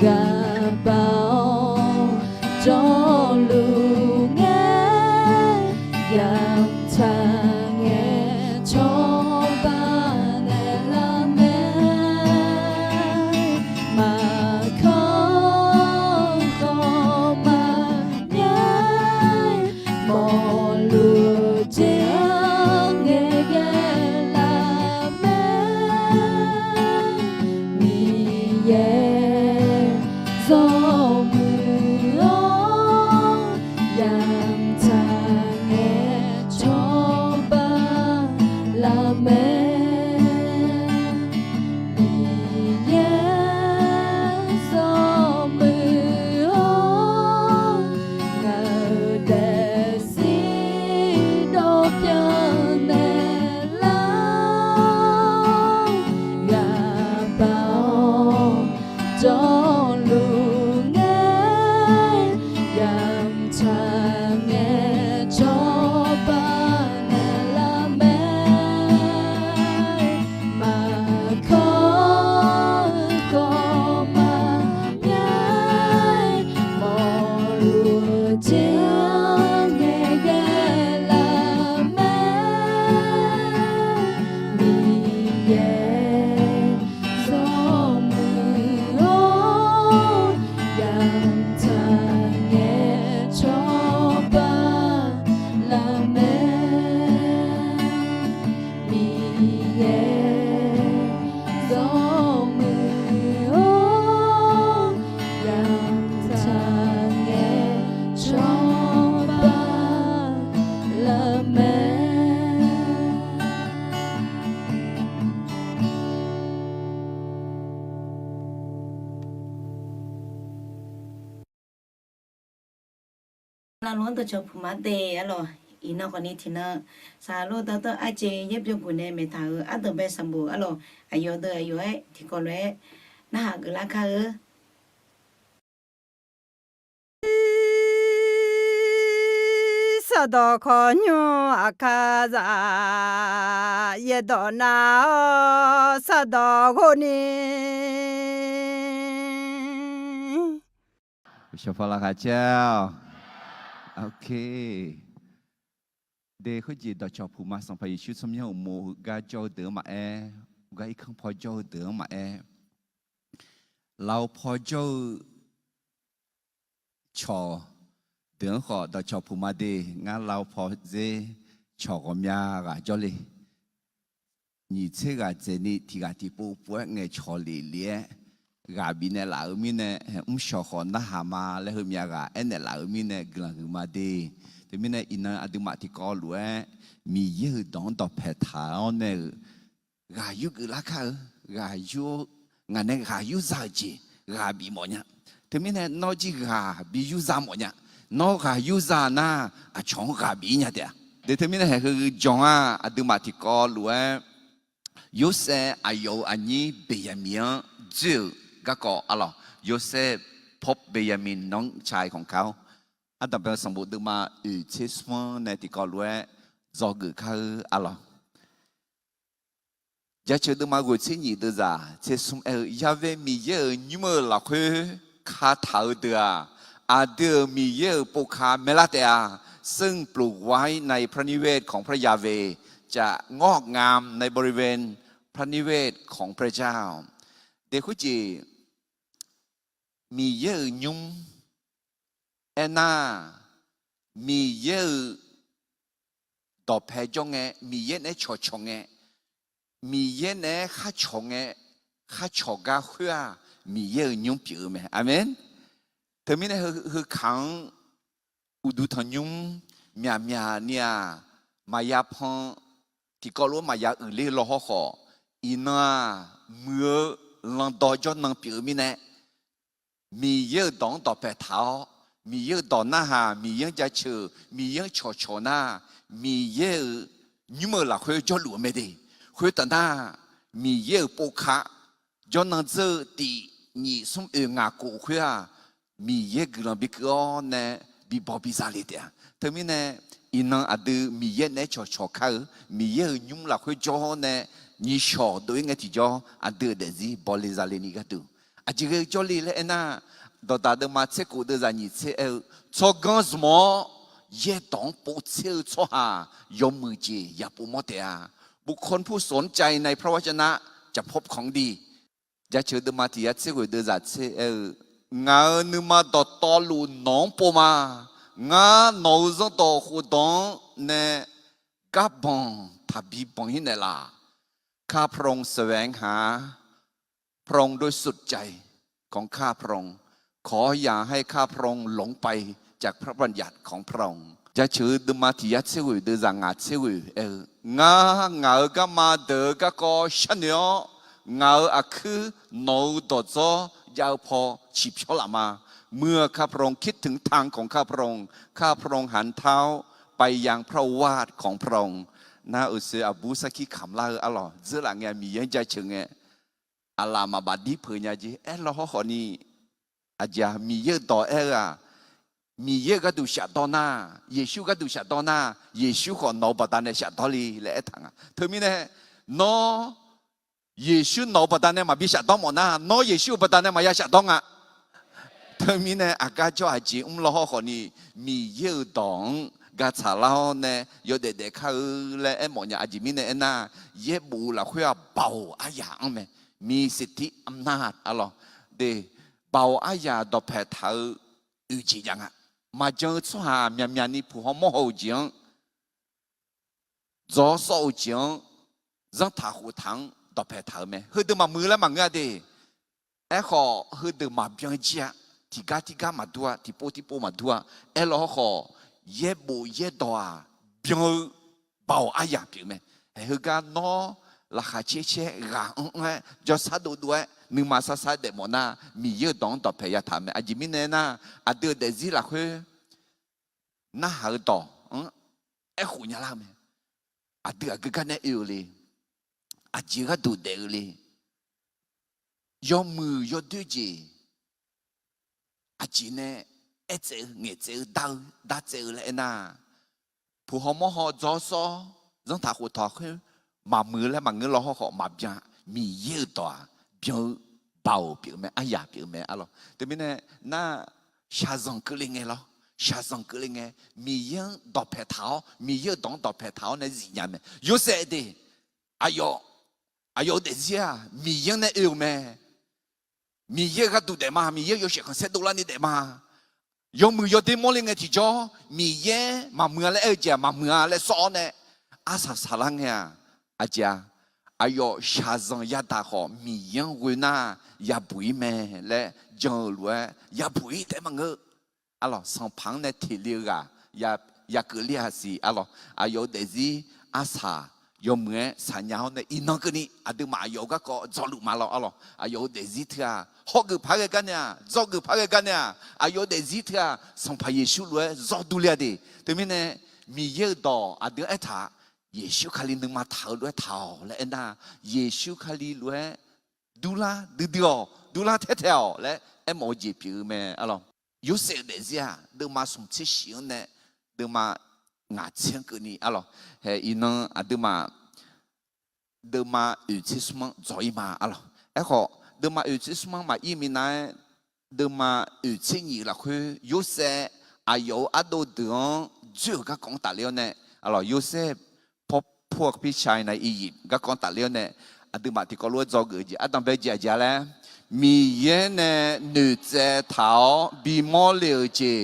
là luôn tôi chụp mà đề á rồi nó còn đi thì nó sao luôn tôi ai chơi giúp cho quần em mẹ thằng ăn từ bé sắm bùa á rồi ai vô từ ai vô ấy thì còn đấy nó hạ cái lá khơi sa do ko nyu akaza ye do na sa do ko ni chào phật là khả chào ok để khởi gì đó cho phụ ma sang phải chút xong nhau một gà cho đỡ mà gà không phải cho đỡ mà lâu phải cho đỡ họ đó cho phụ ma đi ngã lâu phải dễ cho con nhà gà cho đi nhị chế gà chế ni thì gà thì bố nghe cho lì lìa gà bị nè là ở bên nè sợ họ na hà mà lấy hơi nhà gà em nè là ở bên nè gần mà đi thì bên nè iná ở mà thì có lúa mi dư đón đọc hệ thảo nè gà yêu cứ lá khờ gà yêu ngàn nè gà yêu ra gì gà bị mọi nhá thì bên nè nó chỉ gà bị yêu ra mọi nhá nó gà yêu ra na chọn gà bị nhá đấy để thì bên nèคือchọn ở mà thì có lúa yêu sẽ yêu anh nhỉ bây giờ miếng chưaก็ก็อะไรโยเซฟพบเบยามินน้องชายของเขาอันดับเป็นสมบูรณ์มาเชสมอนในที่ก่อนรู้จอกือเขาอะไรจะเชื่อดูมากุศลยี่ตัวจ่าเชสมยาเวมีเยอะยิ่งเมื่อหลักคือข้าเท้าเดือเดือมีเยอะปกคาเมลาเตียซึ่งปลูกไว้ในพระนิเวศของพระยาเวจะงอกงามในบริเวณพระนิเวศของพระเจ้าเด็กผู้จีมีเยอะยุ่งน่ามีเยอะตอบแพ้จงมีเยอะในชอชงมีเยอะในข้าชงข้าชกาหัวมีเยอะยุ่งผิวไหมอาเมนเธอไม่ได้คือขังอุดุทยุ่งเมียเนี่ยมายาพงที่ก็รู้มายาอื่นเลี้ยรอขออีน่าเมื่อลังดอจนนังผิวมีเนี่ยมีเยอะดองต่อแปดเท้ามีเยอะดอนหน้าหามีเยอะจะเชื่อมีเยอะชอหน้ามีเยอะยิ่งเมื่อหลักคุยจะหลวมไม่ได้คุยแต่หน้ามีเยอะปกะจนนั่งเจอตีนี่สมงากูคุยมีเยอะกลังบิกอ้อนเนี่ยบิบอบิซาลิเดียแต่ไม่เนี่ยอินังอดีมีเยอะเนี่ยชอเขามีเยอะยิ่งหลักคุยจอเนี่ยนี่ชอโดยไงที่จออดีเดซี่บอลิซาลินี่ก็ดูอ อาจจะจอลีเลยนะดอตาเดมาเชกูเดจานิเชชอกันสมอเยตองปูเชลชอหายมมือจีอย่าปูมอเตียบุคคลผู้สนใจในพระวจนะจะพบของดีจะเชื่อเดมาที่ยัดเชกูเดจาเชงานึมาดอตอลูน้องปูมางาโนซงตอหูดองเนกับบังทับบีบังหินเนล่าข้าพระองค์แสวงหาพระองค์โดยสุดใจของข้าพระองค์ขออย่าให้ข้าพระองค์หลงไปจากพระบัญญัติของพระองค์จะชื่อดมาที่ยัดเชวิเดจางาเชวิงาก็มาเดก็ก็ฉันเนาะงาอักคือโนดอจอยาวพอฉิบชลามาเมื่อข้าพระองค์คิดถึงทางของข้าพระองค์ข้าพระองค์หันเท้าไปยังพระวาทของพระองค์น่าอุตส่าห์บูสักขำลาอัลลอฮ์เจริญงานมียังใจเชิงอัลลามาบัดดีเพื่อนจีเราขอนี่อาจจะมีเยอะต่อมีเยอะก็ดูชาตอนาเยซูก็ดูชาตอนาเยซูขอนอบัดานชาตอลีและทางเธอมีเนี่ยนอเยซูนอบัดานมาบิชาตอมอนานอเยซูบัดานมายาชาตองเธอมีเนี่ยอากาศจะอาจจะเราขอนี่มีเยอะต่องกาชาลาเนี่ยยอดเด็กเขาและหมอนยาอาจจะมีเนี่ยน่ะเย็บบูละคุยเบาอาอย่างไหมมีสิทธิอำนาจอะไรเดเบาอายาดอกแผลเท้าอุจิยังมาเจอชัวเมียนี่ผู้หอมโหจิงจอโซจิงจังท้าหูทังดอกแผลเท้าไหมเฮ้ยเดินมามือแล้วมังอะเดขอเฮ้ยเดินมาเบียงเจียที่กามาดัวที่โปมาดัวเราขอเย็บบูเย็บตัวเบียงเบาอายาเปียไหมเฮ้ยกันเนาะราคาเชี่ยๆจะสัดด้วยนึกมาสัดเดมอนามีเยอะดองต่อพยาธรรมอาจจะมีเนี่ยนะอาเดือดจีละคือน่าหาต่อหุ่นยาลามอาเดือดก็กันเนี่ยอยู่เลยอาจีก็ดูเดือดเลยยอมมือยอมด้วยจีอาจีเนี่ยเจอเงี้ยเจอดาเจอเลยนะผู้หอมหอจอซอจังถ้าหัวทอคือมามือแล้วมาเงินเราเขามาเบียมีเยอะตัวเบียเบาเปียกไหมอายาเปียกไหมอะไรแต่ไม่แน่น่าชาซังก็เลยไงล่ะชาซังก็เลยไงมีเยอะดอกแผลเท้ามีเยอะดองดอกแผลเท้าในสิ่งยังไหมยูเสดีอายเดซี่มีเยอะในเอวไหมมีเยอะก็ดูเดมามีเยอะ有些很些多了你得嘛有มือ有点么灵个ที่จ่อมีเยอะมาเมื่อแล้วเจ้ามาเมื่อแล้วซ้อนเนี่ยอาสาสารังเนี่ยอาจารย์อายุชาซังยาตาขอมียังเวน่ายาบุยแม่และจังหลวยยาบุยแต่มังเอออะไรสังพังในทีเลียกยาเกลียสิอะไรอายุเดซี่อาสายอมเมื่อสัญญาในอินนังกันนี่อาดูมาอายุก็จอลุมาแล้วอะไรอายุเดซี่เถอะฮอกพักกันเนี่ยจอกพักกันเนี่ยอายุเดซี่เถอะสังพายชุลวยจอดูเลียดีแต่ไม่เนี่ยมีเยอะต่ออาดูเอท่าเยซูคาลีนึงมาเท่าด้วยเท่าและน่ะเยซูคาลีด้วยดูลาดูลาเท่าและหมอจีพิวแม่อะไรยูเสเดซี่อ่ะเดินมาสมชิชิเนี่ยเดินมางาเชียงกันนี่อะไรเฮ้ยนั่งเดินมาอุทิศมันจอยมาอะไรขอเดินมาอุทิศมันมาอีมินายเดินมาอุทิศนี่ละคือยูเสอายุอัดเดือนเจ้าก็คงตัดเลี้ยวเนี่ยอะไรยูเสพวกพี่ชายในอียิปต์ก็ก่อนตัดเลี้ยวเนี่ยอดีมาที่ก็รู้จอกจีอาตมาไปเจาแล้วมีเยนเนี่ยหนุ่มเจ้าเท้าบีมอลเลียวจี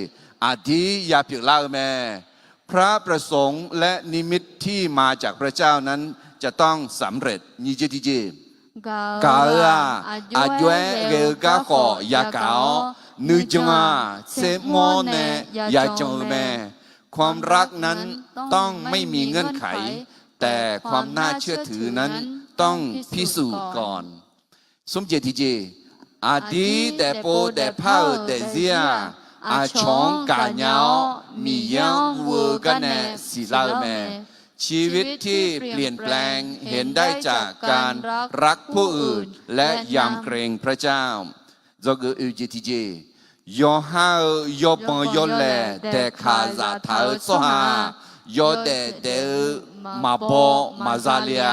อดียาพิลาแม่พระประสงค์และนิมิตที่มาจากพระเจ้านั้นจะต้องสำเร็จนี่เจดีเจกาอายุเกลกาขอยาเกานึกจังเซมอนเนี่ยยาจงแม่ความรักนั้นต้องไม่มีเงื่อนไขแต่ความน่าเชื่อถือนั้นต้องพิสูจน์ก่อนสมเจติเจอาดีแต่โปแต่เผาแต่เสียอาชองกาเนามียังวัวกันแน่สิลาแม่ชีวิตที่เปลี่ยนแปลงเห็นได้จากการรักผู้อื่นและยำเกรงพระเจ้าจงอุจิติเจยอฮายอบังยอแลแต่ขาซาเท้าสหายอเดมาบอมาซาเลีย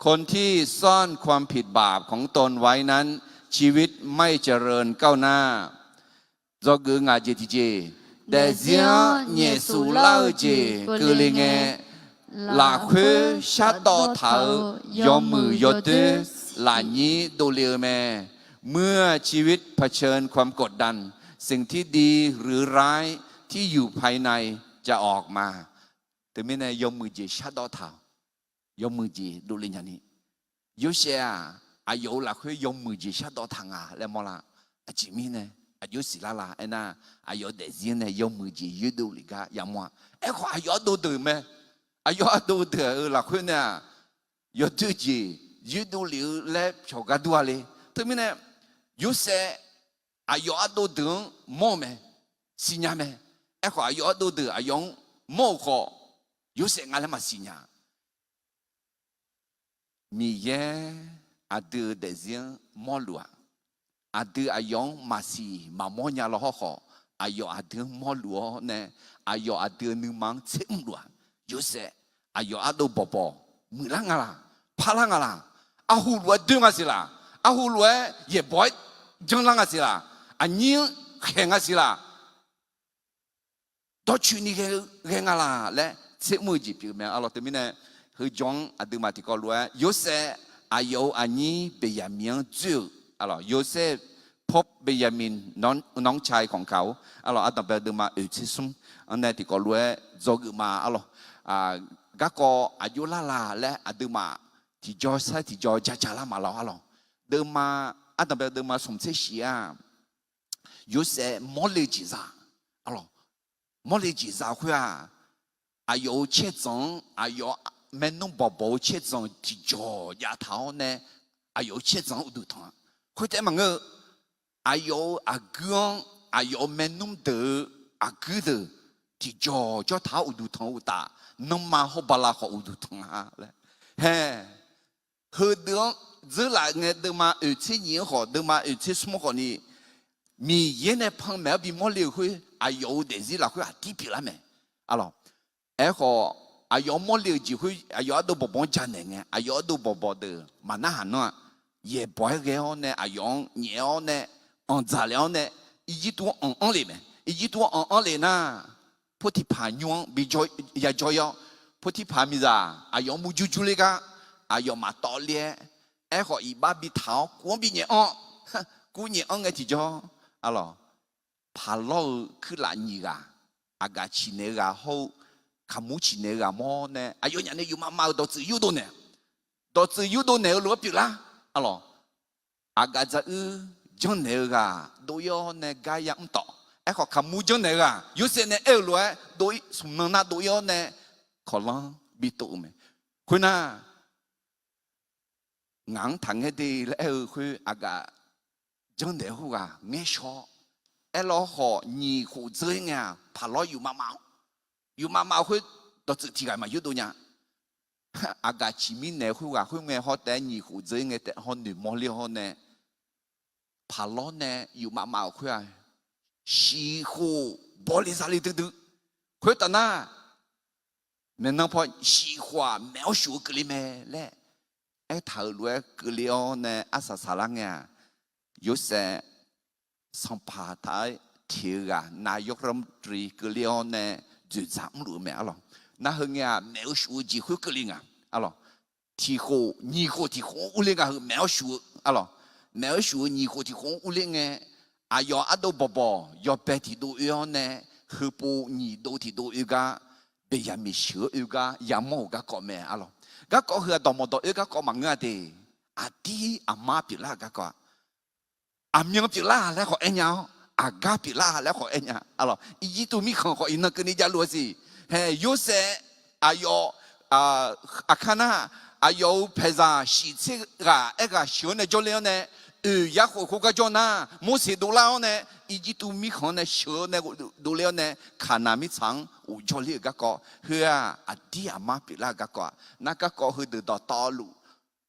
คนที่ซ่อนความผิดบาปของตนไว้นั้น ชีวิตไม่เจริญก้าวหน้าdo cứ ngài chỉ thì chỉ để riêng nhẹ số lao chỉ cứ liền nghe là khuê sát đo thảo doมือยอดหลานนี้ดูเลียแม่เมื่อชีวิตเผชิญความกดดันสิ่งที่ดีหรือร้ายที่อยู่ภายในจะออกมาแต่ไม่แน่ยอมมือจีชัดดอเท้ายอมมือจีดูเลียนี้有些啊有啦可以ยอมมือจีชัดดอทางอ่ะแล้วมอละจีมีเนี่ย有时啦啦ไอ้น่ะ有แต่สิ่งเนี่ยยอมมือจียืดดูลิกาอย่างมั่วไอ้ข้า有ดูดูไหม有ดูดู啦คนเนี่ย有自己ยืดดูลิแล้วชอบกันด้วยเลยแต่ไม่แน่有些有ดูดูมั่วไหมสิญญาไหมไอ้ข้า有ดูดู用มั่วก็有些俺们嘛สิญญามีเยอะดูแต่สิ่งมั่วลัวดูayong masih mamonya loh kok ayo adu malu ne ayo adu numang cemluan jose ayo adu bobo mulangala palangala ahu luar dengasila ahu luar ye boy jenglangasila anjing hengasila docuni hengala le cemuji pilme alo temine hujong adu mati ko luar jose ayo anjing beyamian ju alors Yosef พบเบญามินน้องชายของเขา alors à travers de ma eutisme en est que lui zogma alors gako ayolala le aduma ti josa ti jojala ma alors de ma à travers de ma som chia Yosef molejiza alors molejiza quoi ayo chetong ayo menon bobo chetong ti jo ya tao ne ayo chetong udu tong可在么个，还有阿公，还有门弄的阿哥的，提着叫他乌杜通乌打，弄嘛好巴拉好乌杜通啊嘞，嘿，和的这来个的嘛2000年好，的嘛2000什么好呢？米耶呢碰没比莫留会，还有的是那会啊地皮了没？啊咯，哎好，还有莫留机会，还有都不帮家人个，还有都不帮的，嘛那还喏。也不会给我呢，用年我呢，杂料呢，一多里面，一多里呢，不提盘用，比较也重要，不提盘米咋，用木猪那个，用马刀咧，好一把比头，光比年过年个提着，啊咯，爬路去哪里个，个去那个好，看木去那个么呢？有人呢有妈妈都自由多呢，都自由多呢，罗比啦。alors agak jauh jangan nega doyo nega yang tok kok kamu jangan nega yuse ne luar doi sebenarnya doyo ne kalau bitu me kuna ngang tanghe di ku agak jangan nega ngesho ho ni hu zengya palo yu mama ku do tiga ma yu donya agak cimin ne hu nge ho te ni hu zeng te ho ni mo li ho ne palo ne yu mama ku ya shi hu boli sali tu ku ta na men na po shi hua meo shu ge li me le thao lue ge li o ne asa salang ya yu se song pa tai thi ga na yok ram tri ge li o ne ju zam lu me alo那很呀，描述几回个灵啊，啊咯，提火你火提火屋里个描述啊咯，描述你火提火屋里个，要阿都宝宝要白提多样呢，何不你都提多一个，别人没学一个，也冇个讲咩啊咯，个讲佢多冇多一个讲乜嘢的，阿弟阿媽別啦個個，阿娘別啦咧學一樣，阿家別啦咧學一樣，啊咯，依度咪講學一樣，跟你家羅是。有些有看那有拍照洗车个一个小的教练呢，也会个叫那，某些都老呢，以及都米看呢小的都了呢，看那米长有教练个个，去啊弟阿妈别啦个个，那个个去得到道路，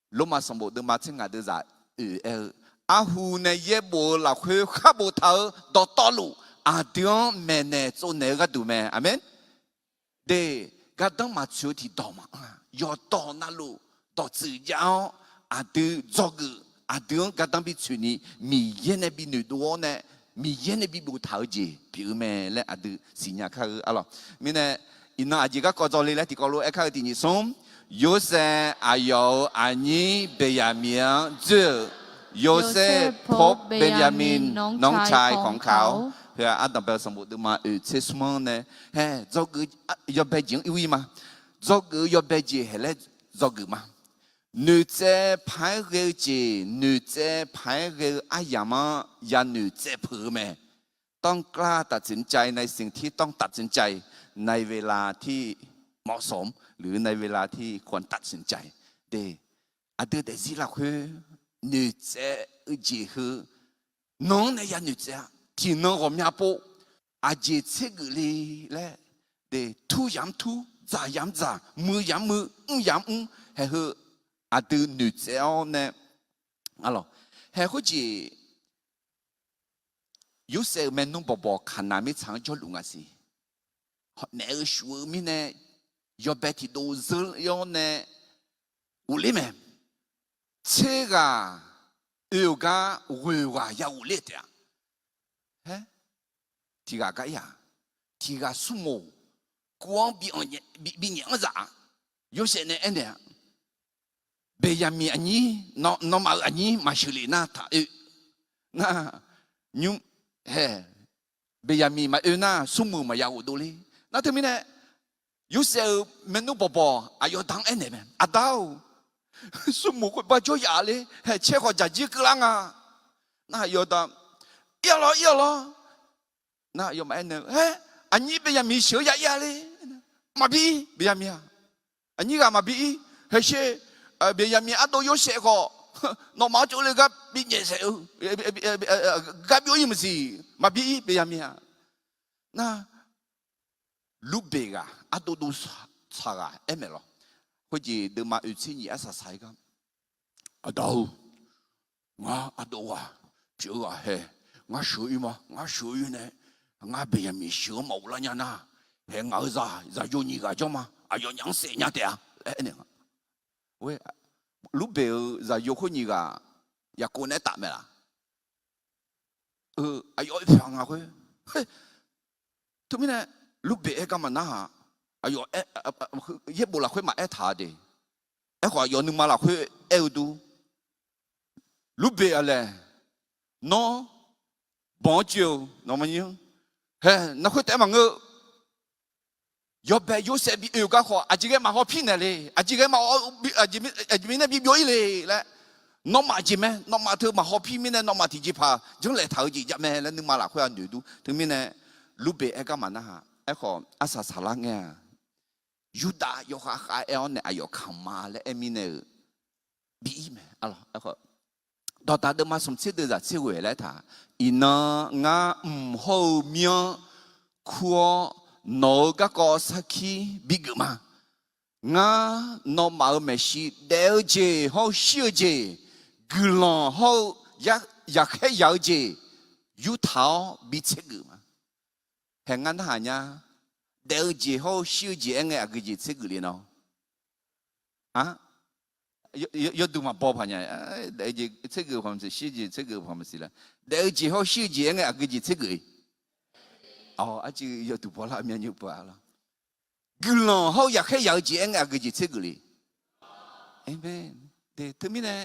罗马上部的马青啊的在阿胡呢也无啦去卡无头到道路，阿弟妹呢做那个都咩，阿门。de kadang macu ti doma yo to na lu to zi yao adu zog 阿德噶当比去年米烟那比女多呢，米烟那比不讨姐，比如咩咧阿德新年开阿咯，咪呢，因那阿姐个过咗嚟咧，第个路一开第二松，有些阿有阿尼贝亚明这。โยเซฟพบเบนยามินน้องชายของเขาเพื่ออาดัมเบลสมุดมาเชสมอนเนี่ยเฮ้จอกือยอเบจิงอีวีมาจอกือยอเบจิเฮเลจอกืมา女仔排个节女仔排个อายามายา女仔เพื่อแม่ต้องกล้าตัดสินใจในสิ่งที่ต้องตัดสินใจในเวลาที่เหมาะสมหรือในเวลาที่ควรตัดสินใจเดอเดเดซิลาคือ女仔结合，侬那呀女仔，听侬我们不，阿姐这个哩嘞，的土养土，杂养杂，木养木，养还好阿对女仔呢，阿咯，还好似有时候侬宝宝看那没长脚路啊是，那个说明呢，要白天都热要呢，屋里面。这个有个为话要无力的，哎，这个呀，这个树木光比娘子，有些呢，哎呢，别人米你，那么你马修里那他那你嘿，别人米嘛那树木嘛要无多哩，那他们呢，有时候门路宝宝啊要当哎呢们阿刀。树木会把脚压嘞，还切好家几个人啊？那有的要了，那有买呢？哎，啊你别米小压嘞，马比别米啊，啊你干嘛比？还是别米啊都有些个，那马就那个比年少，个表演么是马比别米啊？那路边啊都差啊，哎没了。或者对马有钱也是啥个？阿斗，我阿斗啊，就啊嘿，我属于嘛，我属于呢，我别人没小毛了呀呐，嘿我咋有你个叫嘛？啊有娘生呀的啊，哎那个，喂，路边咋有可你个，也过来打没啦？哎有一票啊会，嘿，他们呢路边干嘛呐？哎呦，也不啦会买他的，哎话有你买啦会爱读，路边嘞，喏，帮助那么样，嘿，那会带嘛我，要不有些比有个好，啊这个蛮好拼的嘞，啊这个蛮好，这边那比表演嘞，来，那嘛这咩，那嘛头蛮好拼咩呢，那嘛提起怕，将来头几日咩，那你买啦会啊女读，对面呢，路边哎干嘛呢哈，哎好，阿啥啥啦个。ยูดาโยฮาฮาเอลเนี่ยอายุขมาและเอมิเนอบีไหมอะไรก็ตอนตาเดิมมาสมชิดเดือดเชื่อเวลาท่าอินงาหูเมียขัวนกก็สักขีบิกมางานมาเมชิเดลเจเขาเชื่อเจกุลองเขาอยากให้ยาวเจยูเท้าบิเชกมาแห่งนั้นหาเนี่ยเดี๋ยวจีเขาชื่อจีเองไงก็จีเชื่อเลยเนาะอ่ะยอดดูมาบอกพันเนี่ยเดี๋ยวจีเชื่อความสิชื่อจีเชื่อความสิละเดี๋ยวจีเขาชื่อจีเองไงก็จีเชื่ออ๋ออาจียอดดูพอละเมียอยู่พอละกุลองเขาอยากให้ยาวจีเองไงก็จีเชื่อเลยเอเมนเดี๋ยวทั้งนี้เนี่ย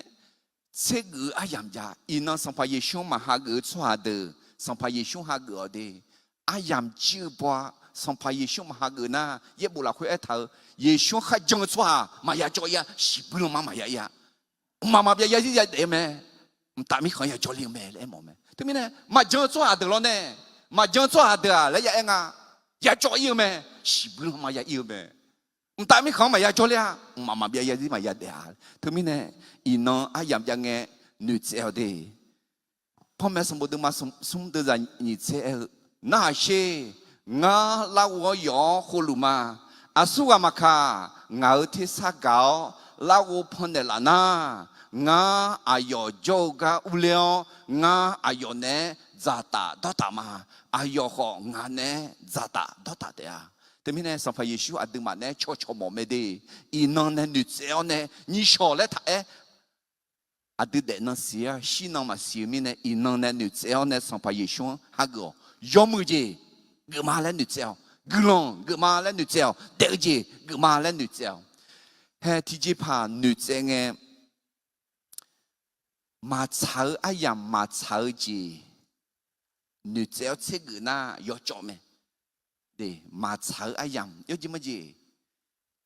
เชื่ออายามจ้าอินนังสัมภาระช่วงมาหาเกิดชัวเดอสัมภาระช่วงหาเกิดเดอายามจืบว่าสัมภาระช่วงมาหาเกิดนะเย็บบุหรี่คุยเถอะเยช่วงขัดจังชัวมายาจอยาสิบลูกมายามาเบียที่จะเดม่แต่ไม่ขออย่าจอลิงแม่เลยมองแม่ทั้งนี้เนี่ยมาจังชัวเดือดร้อนเนี่ยมาจังชัวเดือดแล้วยังไงอย่าจอยแม่สิบลูกมายาแม่แต่ไม่ขอมายาจอยอ่ะมาเบียที่มายาเดียทั้งนี้เนี่ยอินน้องอายามยังไงนึกเจ้าเดพ่อแม่สมบูรณ์มาสมเดือดนี่เจ้าน่าเชื่องาลาวอยอคุลุมาอาสุวามาคางาที่สักเกาลาวพันเดลานางาอายอโจกาอุเลงาอายอเนจาตาดอตามาอายอของงาเนจาตาดอตาเดียแต่ไม่แน่สัมภาระยิชูอดึงมาเนชอชอมอเมดีอีนอนเนนุเซอเนนิชอเลทา阿对的那些西那嘛西面呢，伊那呢女子呢上排耶稣哈个，要么就个嘛来女子，个啷个嘛来女子，第二就个嘛来女子，嘿，提起怕女子呢，嘛炒阿样嘛炒就女子吃个那要做咩？对，嘛炒阿样要怎么就？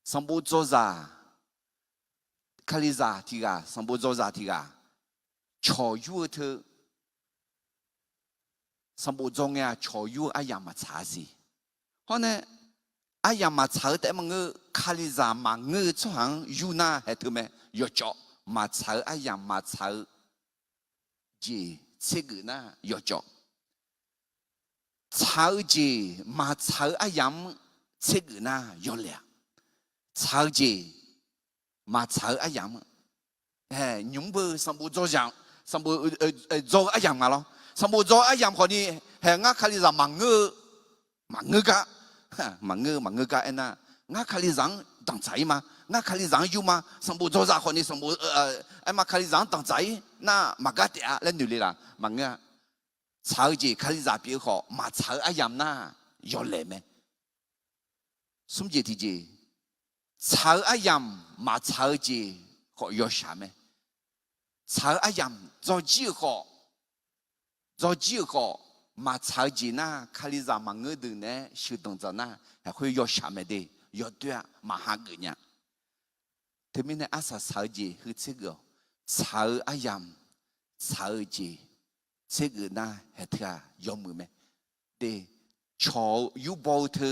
上不做啥？卡里啥提个？上不做啥提个？潮油头，上不做呀潮油阿样嘛炒些。好呢，阿样嘛炒的么个卡里啥嘛个做行油那还头咩？要做嘛炒阿样嘛炒，就吃个那要做。炒节嘛炒阿样吃个那要了。炒节嘛炒阿样，哎，永不上不做样，上不做阿样嘛咯，上不做阿样可能哎，我看你让忙个个，忙个个哎那，我看你让当仔嘛，我看你让有嘛，上不做啥可能上不哎嘛看你让当仔，那嘛个的啊，那女的啦，忙个炒节看你让比较好，嘛炒阿样那要来咩？什么节体节？炒阿样嘛炒节可要啥么？炒阿样做几好嘛炒节那看你让忙个的呢，修动着那还会要啥么的？要对啊，嘛哈个呢？对面呢阿啥炒节和这个炒阿样炒节这个呢还特要么么？对，炒有包头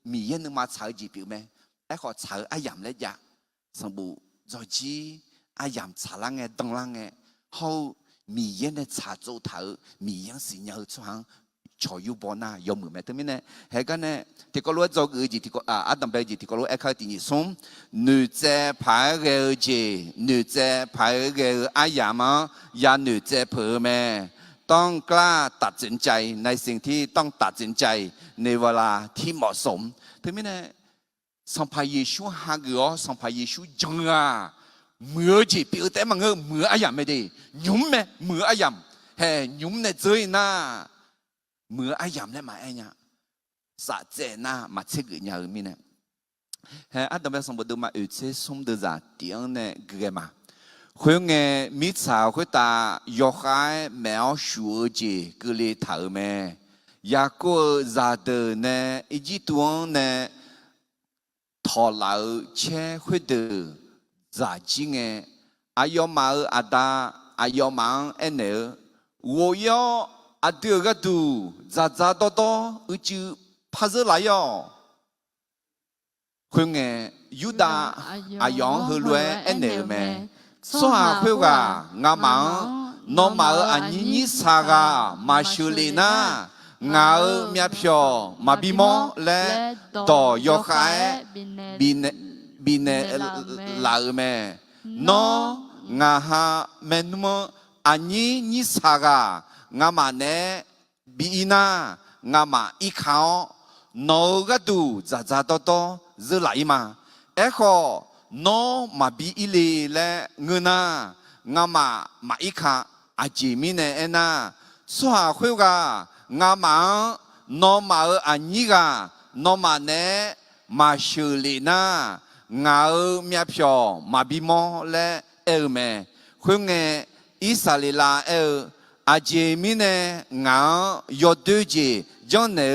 米也能嘛炒节表咩？ไอ้ขอเฉออายามเล็ดยาสมบูรอยจีอายามฉาลังไงตรงลังไงเขามีเย็นในฉาโจเถอมียังสิ่งยังช่วงชอยูบอน่ายอมมือแม่ตัวนี้เนี่ยเฮ้กันเนี่ยที่ก็รู้จอกจีที่ก็อาดัมเบจีที่ก็รู้ไอ้ข้าที่นี่ส่ง女在排个จี女在排个อายามยา女在เพื่อแม่ต้องกล้าตัดสินใจในสิ่งที่ต้องตัดสินใจในเวลาที่เหมาะสมตัวนี้เนี่ยสัมภาเยชูฮากอ๋อสัมภาเยชูจังอ่ะมือจีเปียวแต่มันก็มืออายามไม่ได้ยุ่มไหมมืออายามเฮ้ยุ่มเนี่ยเจอหน้ามืออายามเนี่ยมาไอ้เนี่ยสะใจหน้ามาเช็คกันอย่างนี้เนี่ยเฮ้อันดับแรกสมบูรณ์มาอุตส่าห์สมดุลจากเตียงเนี่ยเกี่ยมาคนเงี้ยมิตรสาวคนตายกให้แมวชัวจีก็เลยถามแม่อยากก็จะเดินเนี่ยอีจีตัวเนี่ยทอลาวเช่คุยเดอจากจริงอายอมาอาดาอายอมังเอเนอ我要อาเดือก็ดูจะโตอุจูพาเซลายอคนเงยูดาอายองฮือรวยเอเนอแม่สวาคุยว่างามังนอมาอันนี้สากามาชูลีนาငါမြတ်ဖြောမဘီမောလဲတော်ယောခိုင်ဘီနေလာမဲနောငါဟာမန်မအညီနိစာကငါမနဲ့ဘီနာငါမဤခေါနောကတူဇာဇာတော်ဇလိုက်မှာအခုနောမဘီအီလေလဲငနာငါမဤခအဂျီမီနေအနာဆွာခွေကငါမနောမာအညီကနောမနဲ့မာရှူလီနာငါမြတ်ဖြောမဘီမောလဲအဲမဲခွငယ်ဣဆာလီလာအဲအဂျေမီနဲ့ငါယောတူဂျီဂျွန်နေ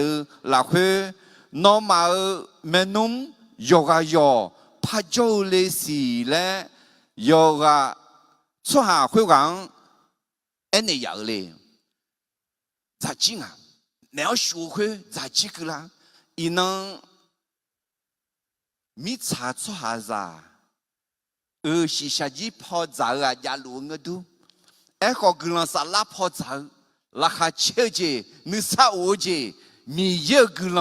လာခွေနောမာမနုံယောဂါယောဖာဂျိုလေးစီလဲယောဂါဆွာခွေကောင်အနေရလေ咋进啊？你要学会咋几个啦？伊能米查出哈子是下几泡茶啊？家路我都，哎，好个人啥拉泡茶，拉哈切姐，你啥我姐，米一个人，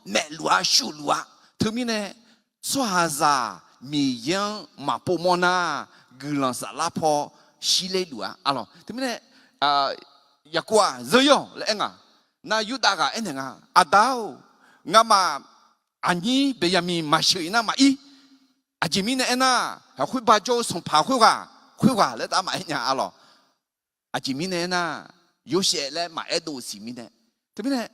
买路啊，修路啊，他们呢，出哈子米样嘛不么那，个人啥拉泡西来路啊？啊咯，他们呢อยากว่าเรื่องอะไรเองนายุดากาเองอาดาวงามาอันนี้เบียมีมาเชื่อนะมาอีอาจิมีเนี่ยนะเขาคุยบาโจส่งผ่าคุยว่าค会话来打买呀阿咯，啊几米呢？有些来买都几米呢？对不对？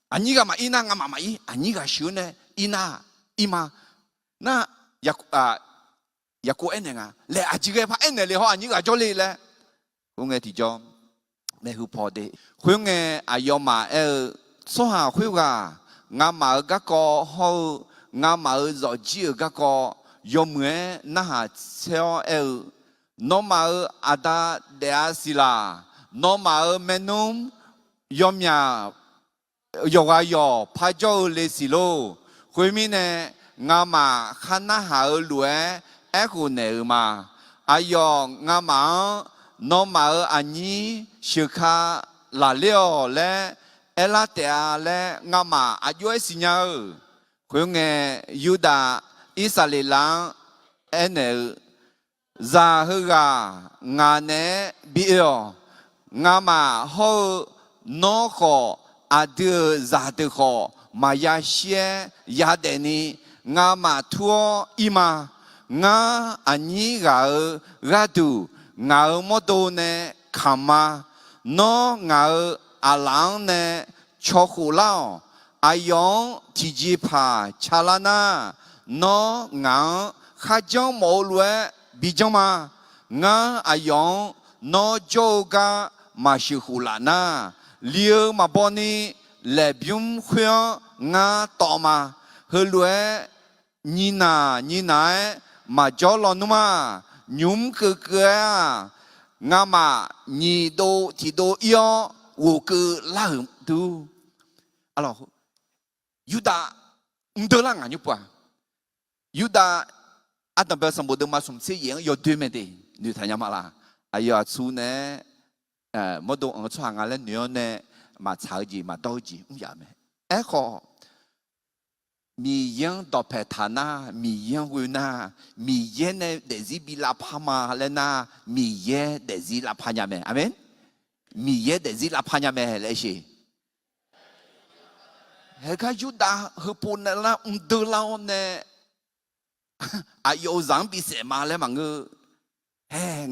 啊你个买一那俺妈买一，啊你个修呢？一那一嘛，那也过一年啊，来啊几个拍一年的话，你个做哩嘞？我个提着没好跑的，我个啊要买说下会话，俺买个个好。ngã mà ở rõ chiều các co yom nghe na ha theo nó mà ở ada dea sila nó mà ở menum yom nhà yoga yo phá cho lê silo cuối mi nè ngã mà khana ha ở lúa echo nè mà ayo ngã mà nó mà ở anh siêu kha là liều lẽ elatea lẽ ngã mà ayo xin nhau khuyên nghe Yuda Israel anh ra hứa ngà nè biểu ngà mà họ nó khó đưa ra được họ mà ya xe ya đeni ngà mà thua ima ngà anh gà tu ngà mô tô nè khama nó ngà alang nè cho khổ lao ayong tiji pa chalana no nga khajong mo lue bijong ma nga ayong no joga mashihulana liu ma boni le byum khyo nga toma hulue nina ma jolo numa nyum ke nga ma ni do ti do yo wo ke la tu alors Yuda mdelang à nhupwa Yuda adam bel sambo de ma sum se yen yo de me de nu thanya mala ayo chu ne mo do ang chwa nga le nyo ne ma chao ji ma do ji ya me e kho mi yen do pe thana mi yen wu na mi yen ne de zi bi la pha ma le na mi ye de zi la pha nya me amen mi ye de zi la pha nya me le shi Heka Yuda hepun la lao ne ayo zang bi se ma le mang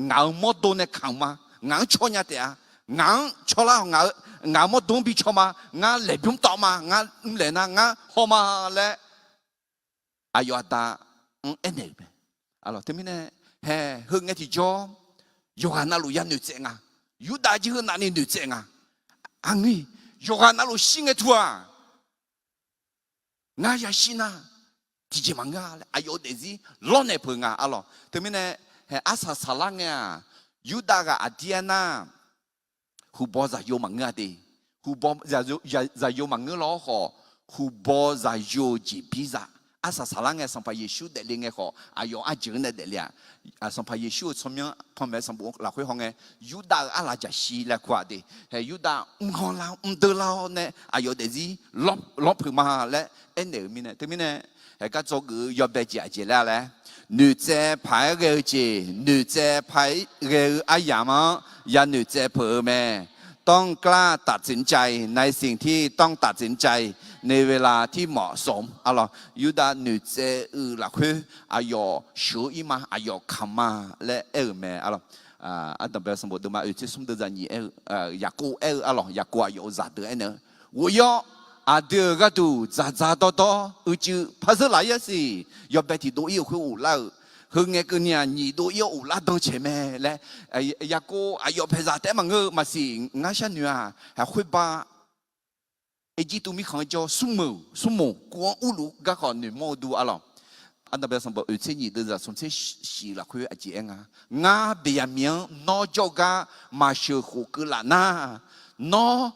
ngao mo do ne khang ma ngang cho nya te a ngang cho la ngao mo do bi cho ma nga le byum to ma nga le na nga ho ma le ayo ta ene be alors termine hưng nghe thì cho Yohana lu yan nu tse nga Yuda ji hưng na ni nu tse nga angi Yohana lu sing e tua nga ya shina tiji manga ayo dezi lone punga alo temine asa salanga Yuda ga adiana hu bo za yo manga de hu bo za yo manga lo ho hu bo za yo ji pizza asa salanga sampa Yesu de linge ho ayo ajene de lia sampa Yesu somya pome sambo la hui honge Yuda ala ja shi la kwa de Yuda ngon la de la ne ayo dezi lop ma le ene mine temine ka zo gu yo be jia jie la le nu zhe pai ge ji nu zhe pai ge ayama ya nu zhe pe me ต้องกล้าตัดสินใจในสิ่งที่ต้องตัดสินใจในเวลาที่เหมาะสมalors Yuda nu zhe la khu ayo shu ima ayo kama le me alors adam bel sambo de ma uti sum de zani yako alors yako ayo za de ene 我要 ada gatu za to uju pasal la ya si yo beti do yo khu la hưng nghe cái nhà nhị do yo la dong che me le ya ko ayo peza te mang ma si nga sha nua ha khu ba e ji tu mi khang jo sumo ko u lu ga kho ni mo du alo anda be sambo u che ni de za son che shi la khu a ji nga nga be ya mian no joga ma shu khu ku la na no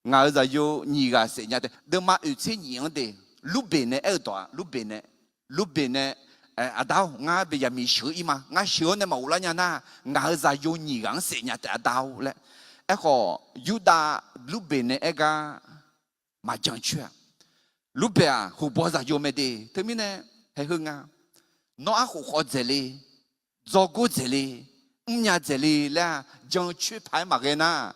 ngài giờ yo nhị gà sẽ nhát de ma ở trên nhiều de lúc bên này ở đó lúc bên này à đâu ngài bây giờ mình sửa ima ngài sửa này mà u la nhà na ngài giờ yo nhị gà sẽ nhát à đâu lẽ ấy họ Yuda lúc bên này ấy ga mà chẳng chuyện lúc bên à họ bỏ ra yo mấy de thế mình này hay hơn à nó à họ khó dễ li do cô dễ li nhà dễ li là chẳng chuyện phải mà cái na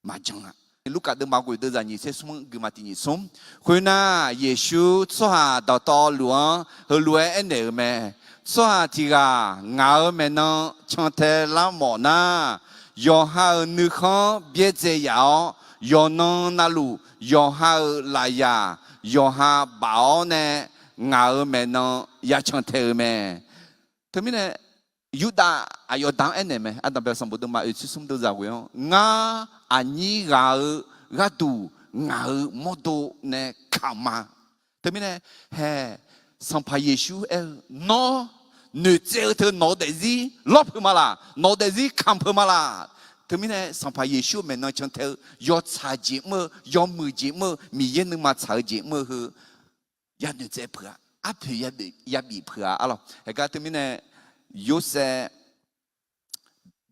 mà chẳng à Luka de magui de zani se sum gumatini sum khuyna Yesu so ha da to luang he lue ene me 说这个俺们呢，像太拉莫那，要好女康别这样，要能那路，要好来呀，要好包呢，俺们呢也像太们，他们呢。Yuda ayo dang ene me ada be sambu de ma e sum de za we nga ani ga tu nga modo ne kama termine he sampa Yesu no ne tse te no de zi lop ma la no de zi kam ma la termine sampa Yesu me no chang te yo cha ji mo yo mu ji mo mi yen ma cha ji mo he ya ne tse pra a pu ya bi pra alors et ga termine yo se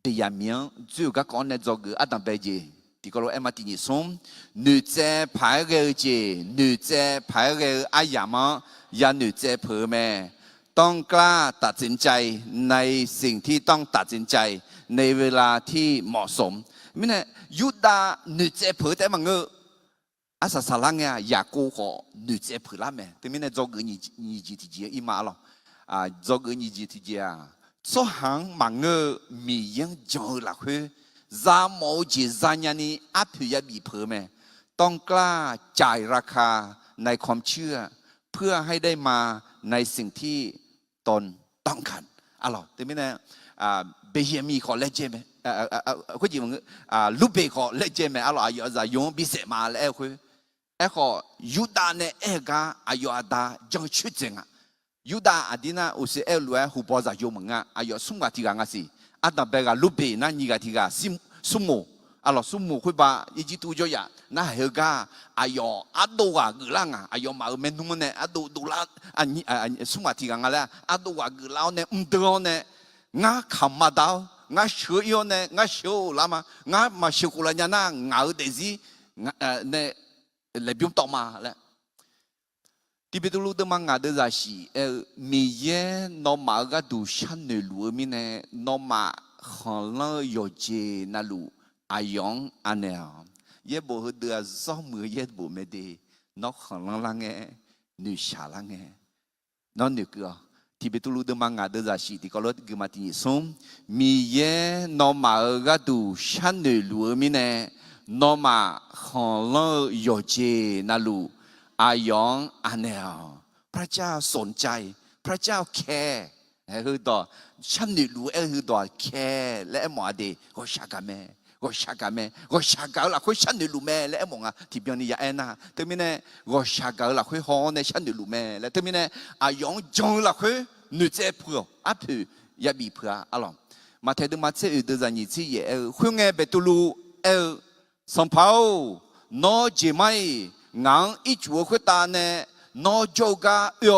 Benjamin Dieu ga kon ne zog adam beje ti ko lo emati ni som ne tse pai ge je ne tse pai ge ayama ya ne tse phe me ต้องกล้าตัดสินใจในสิ่งที่ต้องตัดสินใจในเวลาที่เหมาะสมมิเนี่ยยุดาหนึ่งเจ็บเผือแต่มังเงออาศัยสารังเนี่ยอยากโกหกหนึ่งเจ็บเผือละแม่แต่มิเนี่ยจอกนี่จีที่เจียอีมาหรอจอกนี่จีที่เจียสหังมังเงอมียังจอละคือจามโมจีจานยานีอาเผือยาบีเผือแม่ต้องกล้าจ่ายราคาในความเชื่อเพื่อให้ได้มาในสิ่งที่ตนต้องการอะไรแต่ไม่แน่เบียมีขอเล่เจไหมคุณจีมึงลูกเบขอเล่เจไหมอะไรอายุจะยงพิเศษมาแล้วคุณขอยูดาเนี่ยกาอายุอาดาจังชุดจริงยูดาอดีน่ะอุเสเอลวยหูบอจะยงมึงอายุสุ่มกะทีกังสิอาดาเบกาลูกเบนั่นนี่กะทีกาสุ่มอะไรสุ่มคุยบ่าอีจิตุจอยาน่าเฮกาอายุอัดดูกะกลังอายุมาเมนุมันเนี่ยอัดดูละอันนี้สุ่มที่กังอะไรอัดดูกะกลังเนี่ยเดือเนี่ยงาขำมาดาวงาเชื่อเนี่ยงาเชื่อละงามาเชื่อกุลญาณงาเดซี่เนี่ยเลยบิวต่อมาแหละที่เป็นตัวลูกตัวมังงาเดซ่าสิมีเย่นอมาก็ดูฉันเนี่ยรู้มีเนี่ยนอมาขันละโยเจนั่นรู้อายองอันเนี่ยเย่บอกเดือดซ้อมมือเย่บอกไม่ดีนอกขันละเงี้ยหนุ่ยชาละเงี้ยนอนหนึ่งก็ที่เป็นตัวลูกตัวมังงาเดซ่าสิที่ก็รถกุมาที่นี่ส่งมีเย่นอมาก็ดูฉันเนี่ยรู้มีเนี่ยนอมาขันละโยเจนั่นรู้อายองอันเนี่ยพระเจ้าสนใจพระเจ้าแคร์คือต่อฉันนี่รู้คือต่อแคร์และหมอดีก็ชักกันแม่ก็ชักกันแม่ก็ชักกันละคือฉันนี่รู้แม่และหมอที่เบียนี่ยาเอ็นะแต่ไม่เนี่ยก็ชักกันละคือฮอเนี่ยฉันนี่รู้แม่และแต่ไม่เนี่ยอายองจงละคือหนุ่มเจ็บเพื่ออัพยาบีเพื่ออะไรมาเทดูมาเชื่อเดือดนี่ที่เอ๋คุยไงเบตุลูสัมภาวน้อเจไม่งานอีจัวคุตาเนี่ยนอโจกาโย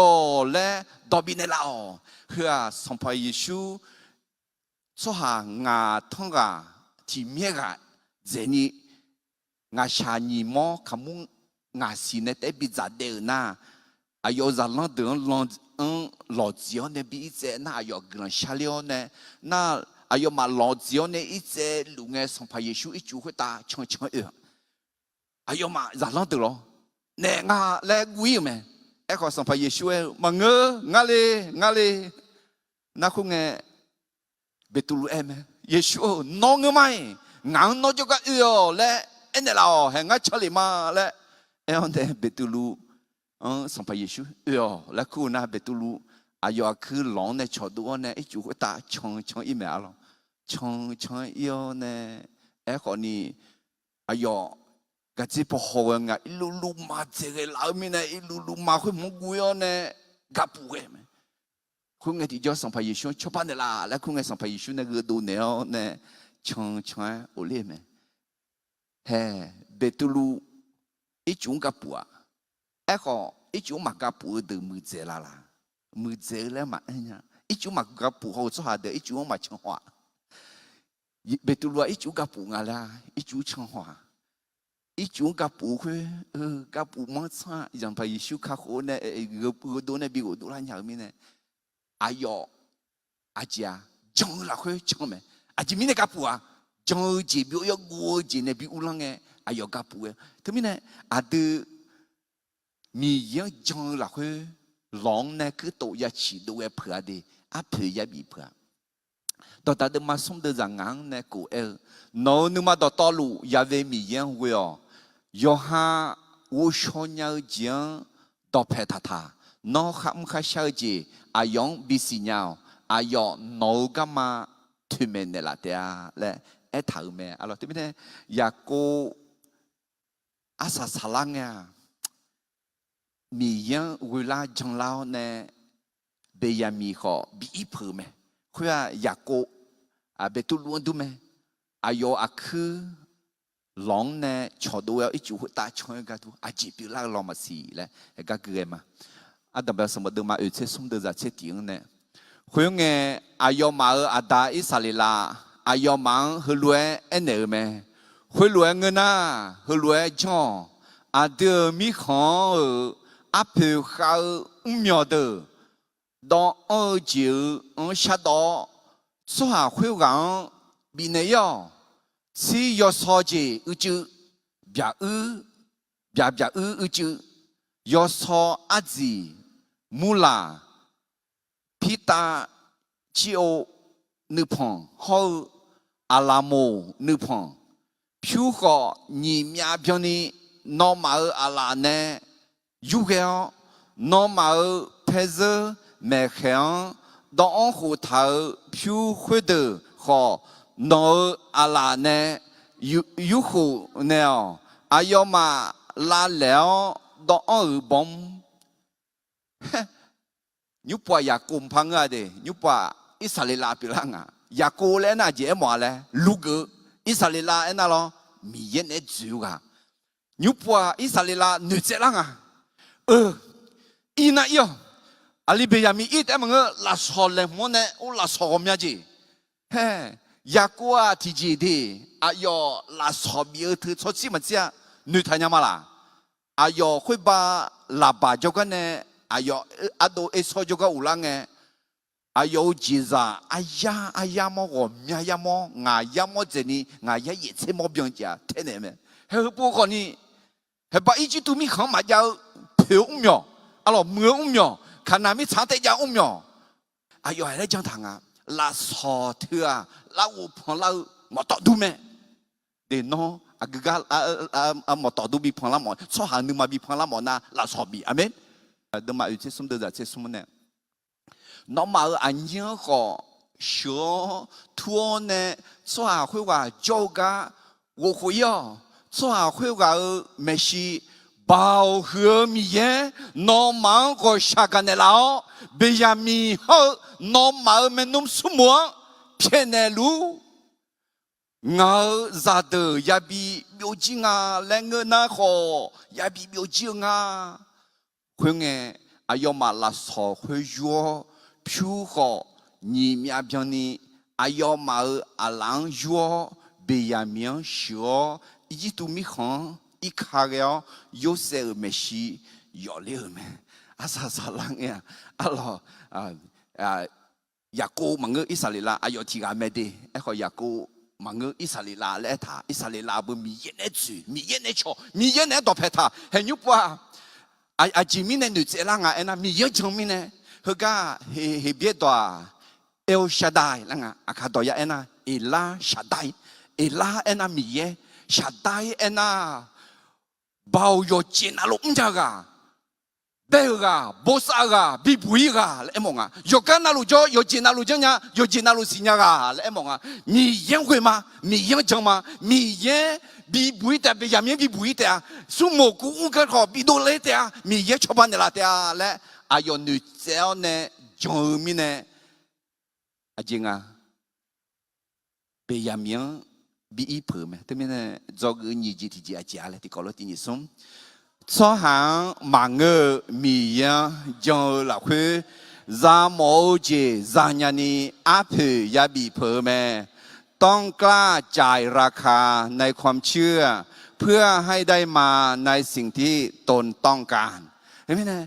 และดอบินเนลาเพื่อสัมภาเยซูสหางาทั้งกาที่เมียกาเจนี่งาชานีมอขมุงงาสิเนเตบิจัดเดน่าอายุจะลังเดินลังหลอดเจียวเนี่ยบิเจน่าอายุกลังชาเลียวเนี่ยน่าอายุมาหลอดเจียวเนี่ยอีเจลุงเอสัมภาเยซูอีจัวคุตาชงอายุมาจะลังเดินเนี่ยงาเล็กวิ่งไหมขอสัมภาระเยซูมังเงงาเลยนักคงเบตุลูเยซูน้องไม่งานน้องจะก็และเนี่ยเราเห็นงาชลิมาและอันเดเบตุลูสัมภาระเยซูและคุณนะเบตุลูอายุคือหลงเนี่ยชดตัวเนี่ยจู่ก็ตาชงอีเมลชงเนี่ยขอนี่อายุก็จะพอหัวงาอิลูมาเจริญแล้วมีเนี่ยอิลูมาคุยมุกุยเนี่ยกับผู้เองคุณไงที่จะสัมภาระเยซูชอบปานเดล่าแล้วคุณไงสัมภาระเยซูเนี่ยก็ดูเนี่ยชงโอเล่ไหมเฮ้เบตุลูอีจุงกับผัวขออีจุงมากับผัวเดิมมือเจล่ะมือเจแล้วมาเนี่ยอีจุงมากับผัวเขาจะหาเดอีจุงมาชงหัวเบตุลูอีจุงกับผัวงาละอีจุงชงหัวอีจุงกับปู่คือกับปู่มั่งซ่าอย่างพระเยซูข้าโคเนี่ยก็โดนเนี่ยบิวดูแลอย่างนี้เนี่ยอายุอาจจะจงละคือจงไหมอาจจะมีเนี่ยกับปู่อ่ะจงจีบิวยกูจีเนี่ยบิวลังเงี้ยอายุกับปู่เองทั้งนี้เนี่ยอาจจะมีอย่างจงละคือ ร้องเนี่ยคือตัวอยากฉีดดูเผื่อดีเผื่ออยากมีเผื่อตอนแต่เดิมมาสมเดิมจังงังเนี่ยกูน้องนึกมาต่อลูอยากเวมีเยี่ยงเวียยอฮาวูชอนยาเจียงต่อเพทาน้องข้ามข้าเชื่อจีอายองบิสิญาอายองน้องก็มาทุ่มเนล่ะเดียและถามแม่อะไรที่ไม่ได้อยากกูอาสาสลังเนี่ยมียังเวลาจังเล่าเนี่ยเบียมีขอบีอีเพิ่มไหมคืออยากกูเบตุล้วนดูไหมอายอคือหลงเนี่ยชอดูเอาอีจูตาชอยกันดูจีบลากลองมาสีเลยก็เกิดมาแต่แบบสมมติเดิมมาเชื่อสมเดิมจะเชื่อจริงเนี่ยคุยงี้อายอมาดาอิสราเอลอายอมังฮลวยเนอร์ไหมฮลวยเงินน่ะฮลวยจงเดี๋ยวมีของเผื่อเขามีเดอตอนจิ๋วชัดต่อสหคุยกันบินเนียที่ยศจีจูแบบจูยศอาจีมูลาพิตาจิโอนึพงฮออาลาโมนึพงผิวก็นิมีอาบินีนอมาอาลาเนยูเกลนอมาเพเซเมเขียนดองหูเท้าผิวขุดขอนออาลาเนยูหูเนออายอมาลาแล้วดองบอมยุบว่าอยากกุมพังอะไรยุบว่าอิสราเอลพิลังอยากกูเลยนะเจ้าหมอเลยลูกอิสราเอลนั่นหรอมีเย็นจูกยุบว่าอิสราเอลหนุ่มเจ้าลังอีน่ะยออาลีเบียมีอีแต่มึงลาสอลเลยมันเนี่ยโอ้ลาสอมยาจีเฮ้อยากกูที่จีดีอายอลาสอมีถือชดชิมันเจ้าหนุ่มทานยามาละอายอคุยบ้าลาบาจกันเนี่ยอายอดูเอสโซจก็อุลังเงอายจีซ่าอายามอมีอายามองายามอเจนี่งายยิ่งเชื่อมบิงจ้าเท่เนี่ยมั้ยเฮ้ยพวกคนนี้เฮ้ยบ้าอีจิตุมีข้างมาจะเผียวมีอ๋อแล้วมือมีอ๋อขนาดมีชาเตยามีอ๋ออายอะไรจังทางลาสอเถื่อลาอุปลาหมดต่อดูมั้ยเดี๋ยวน้องก็หมดต่อดูบีพลังหมดสหานึกมาบีพลังหมดนะลาสอบีอเมนเดิมมาอยู่ที่สมเด็จเจ้าสมเนี่ยน้องมาอันยังก็ชัวทัวเนี่ยสหาคุยว่าโจกะ我会要สหาคุยว่าไม่ใช่บ่าวเหือมีเย่น้องมาก็ชักกันแล้วเบียมีเขาน้องมาเมนุ่มสมัวเพียงรู้งาซาเดยาบีบิวจิงแรงเงินนะขอยาบีบิวจิงคุยไงอายมาลาสอคุยยัวผิวก็นี่มีอาบินีอายมาอาลังยัวเบียมีชัวอีตุมีขังอีคาเรียยูเซอร์เมชียอเลี้ยมอาซาซาลังเนี่ยอยากกูมังเงอิสราเอลอายที่กาเมดีขอยากกูมังอิสราเอลและท่าอิสราเอลบุมีเย็นจูมีเย็นชอมีเย็นต่อเพท่าเห็นยุบว่าจิมิเนี่ยหนุ่มเจ้าลังนะมีเยอะจังมิเนี่ยเฮก้าเฮเบียตัวเอลชาดายลังข้าตัวยานะเอลาชาดายเอลานะมีเยชาดายนะบ่าวโยจินาลุมจาก็เบลกาบอสอากาบิบุยกาเลมงโยกันนาลุจโยจินาลุจังยาโยจินาลุสิญากาเลมงมีเยังคุยมามีเยังจังมามีเยังบีบุยแต่เบียมีบีบุยแต่สมมกูอุ้งก็ขอบีโดเลแต่มีเยังชอบมันเดละแต่และอายอนุเจ้าเนี่ยจงมีเนี่ยจริงเบียมีบีอีเพิ่มแต่ไม่เนี่ยจอกนี่จีที่จีอาจารย์เลยที่เขาเล่าที่นี่สมสหางมังมียังจงหลักคือจามโอเจจานยานีอาเพยาบีเพิ่มต้องกล้าจ่ายราคาในความเชื่อเพื่อให้ได้มาในสิ่งที่ตนต้องการเห็นไหมเนี่ย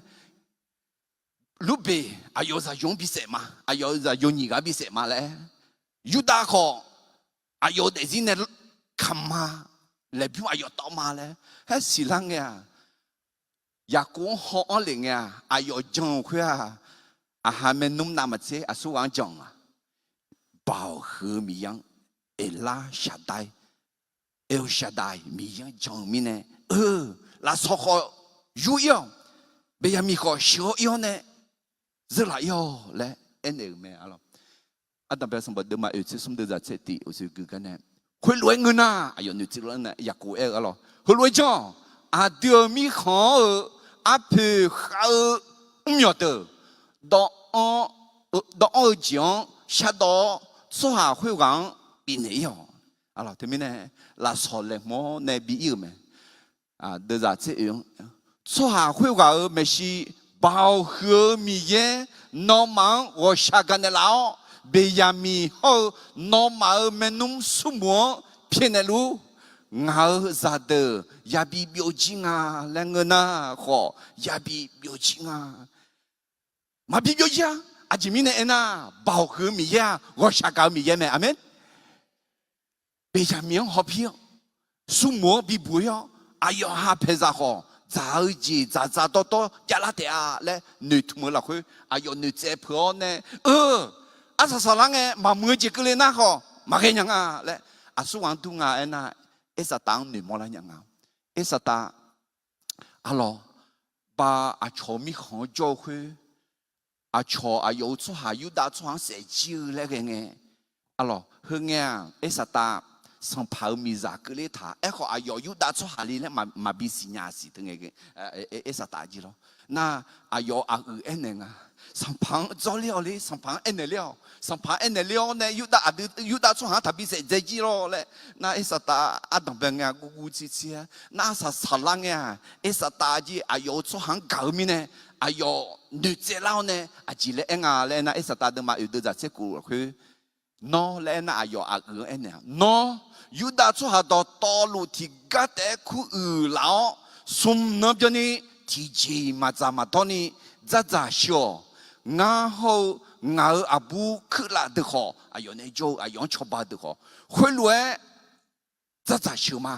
ลูกเบย์อายุจะยงพิเศษมาอายุจะยงยี่กับพิเศษมาเลยยูดาขออายุเด็กที่เนี่ยขมาเลยพี่อายุต่อมาเลยให้สิลังเนี่ย อยากกูหออะไรเงี้ยอายอจังคุยอาหารเมนูน้ำมันเจอาสุวรรณจังบ่าวหือมียังเอล่าชาไดเอลชาไดมียังจังมีเนี่ยลาสขอยุ่ยองเบียมีขอเชียวยองเนี่ยจะไรยอและเอ็นเอลเม่อะไรอันดับแรกสมบัติเดิมมาอุตส่าห์สมเด็จเจติอุตส่าห์กูกันเนี่ยคุยรวยเงินนะอายอนึกถึงแล้วเนี่ยอยากกูอะไรคุยรวยจังอาเดียวมีขออาเพเขาไม่ยอด到二江下到做下会讲比你要，啊啦，对面呢，拉错了么？那比有没？啊，都是这样。做下会讲没是包和米耶，那么我下干的老，别呀米好，那么没弄什么骗的路。我咋的？也比表情啊，两个那好，也比表情啊，嘛比表情啊。อาจจะมีเนี่ยนะบ่าวคือมีแย่ก็ชากามีแย่ไหมอาเมนเบียร์มีงหอบเพียวสุ่มมัวบีบุยอายอฮาเพซาฮอจ้าจีจ้าโตยาลาเตียและนึกมือละคุยอายอนึกเจ็บเพื่อเนี่ยอาสาลังเงมามือจีกเลยนะฮอมาเห็นยังและอาสุวรรณตุงานะเอสตังนึกมอลยังเอสตาอะลอบาอาชอมีของโจคุยอาชออายุชั่วหายุดาชั่วเสียชื่อแล้วไงอะล่ะเฮงเงี้ยเอสตาสัมภาระมีจากเลยท่าขออายุดาชั่วหาลีเนี่ยมาบิสิญญาสิถึงไงเอสตาจี咯น่าอายุเอ็นเองสัมภาระจอเลี้ยวเลยสัมภาระเอ็นเลี้ยวสัมภาระเอ็นเลี้ยวเนี่ยยุดาชั่วหาทับบิเสียใจจี咯เลยน่าเอสตาอาดังเป็นไงกูชี้น่าสาลังเงี้ยเอสตาจีอายุชั่วหาเก่ามีเนี่ยอายุนึกเจ้าเนี่ยอาจีเลงเลยนะเอสตาเดมาอยู่ด้วยจากกูคือน้อเลยนะอายุเอ็นเนี่ยน้อยุดาชั่วหาต่อลุที่กัดคู่แล้วสมนับจนี้ที่จีมาจามาตอนนี้จะชัวงาเขางาอาบูคือละเด็กอายุเนี่ยโจอายุชอบเด็กคุยรวยจะชัวมา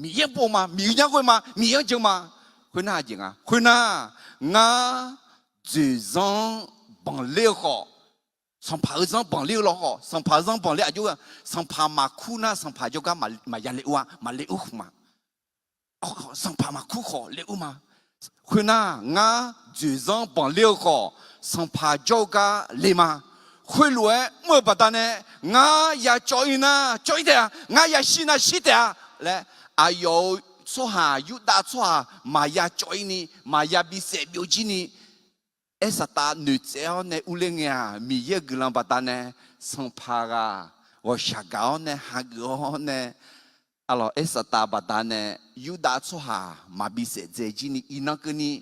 มีเยอะปมามีเยอะคุยมามีเยอะจังมาคุยน่าจริงคุยน่างาจีซังบังเลี้ยวสัมภาระซังบังเลี้ยวหรอสัมภาระซังบังเลี้ยวอายุสัมภาระมาคู่นะสัมภาระโยกมายันเลี้ยวมาเลี้ยวมาสัมภาระมาคู่ขอเลี้ยวมาคุยน่างาจีซังบังเลี้ยวสัมภาระโยกเลี้ยวมาคุยรวยเมื่อปัตตานีงาอย่าจอยนะจอยเดียงาอย่าชินะชิเดียและอายุชั่วหายุดาชั่วมายาจอยนี่มายาบิเศษบิวจินี่เอสตาหนุเจ้าในอุเลงยามีเยอะกลังปัตตานีสัมภาระวชากาวเนี่ยฮักโอเนี่ยอะไรเอสตาปัตตานียุดาชั่วมาบิเศษเจจินี่อินักนี่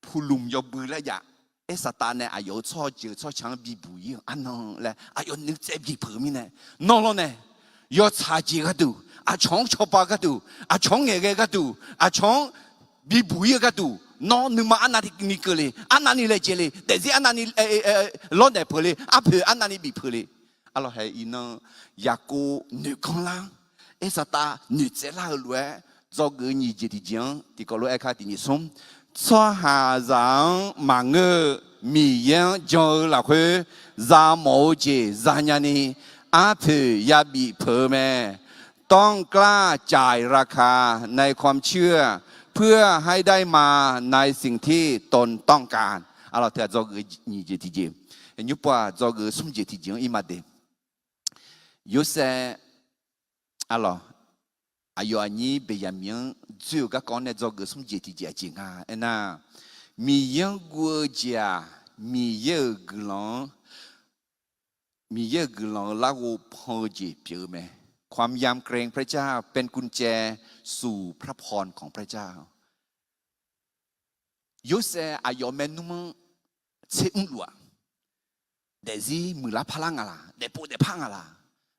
ผู้ลุมยบุเลยยาเอสตาเนี่ยอายุชั่วเจอชั่วช่างบิบุยอันนั้นแหละอายุนึกเจ็บบิเพิ่มนี่เนี่ยนอนแล้วเนี่ยยอดชาจีก็ดูอาช่องชอบปากก็ดูอาช่องเงี้ยก็ดูอาช่องบีบุยก็ดูน้องนึกมาอันนั้นนี่ก็เลยอันนั้นนี่เลยเจเลยแต่ที่อันนั้นนี่ล้อเนี่ยเพลิอาเพลอันนั้นนี่บีเพลิอะไรให้อินอยากกูนึกคนละเอสตานึกเจล่าเลยจอกเงินยี่จีจังที่ก็รู้ไอ้ข้าที่นี่ส่งชั่วหาจังมังมีอย่างจอละคุยจามโอเจจานยานีอาเพยาบีเพลแม่ต้องกล้าจ่ายราคาในความเชื่อเพื่อให้ได้มาในสิ่งที่ตนต้องการอะไรที่จะเกิดนี่จะที่เจยุบว่าจะเกิดสมเจที่เจอีมาเดยุเสอะไรอายุอันนี้เบียมีจู่ก็ก่อนเนี่ยจะเกิดสมเจที่เจจริงอ่ะเอ็น่ะมียังกัวเจ้ามีเยอะกลังแล้วก็พอเจ็บเยอะไหมความยำเกรงพระเจ้าเป็นกุญแจสู่พระพรของพระเจ้ายุเสอายุเมนุมเชื่อลัวเดซี่มือละพลังอะไรเดปูเดพังอะไร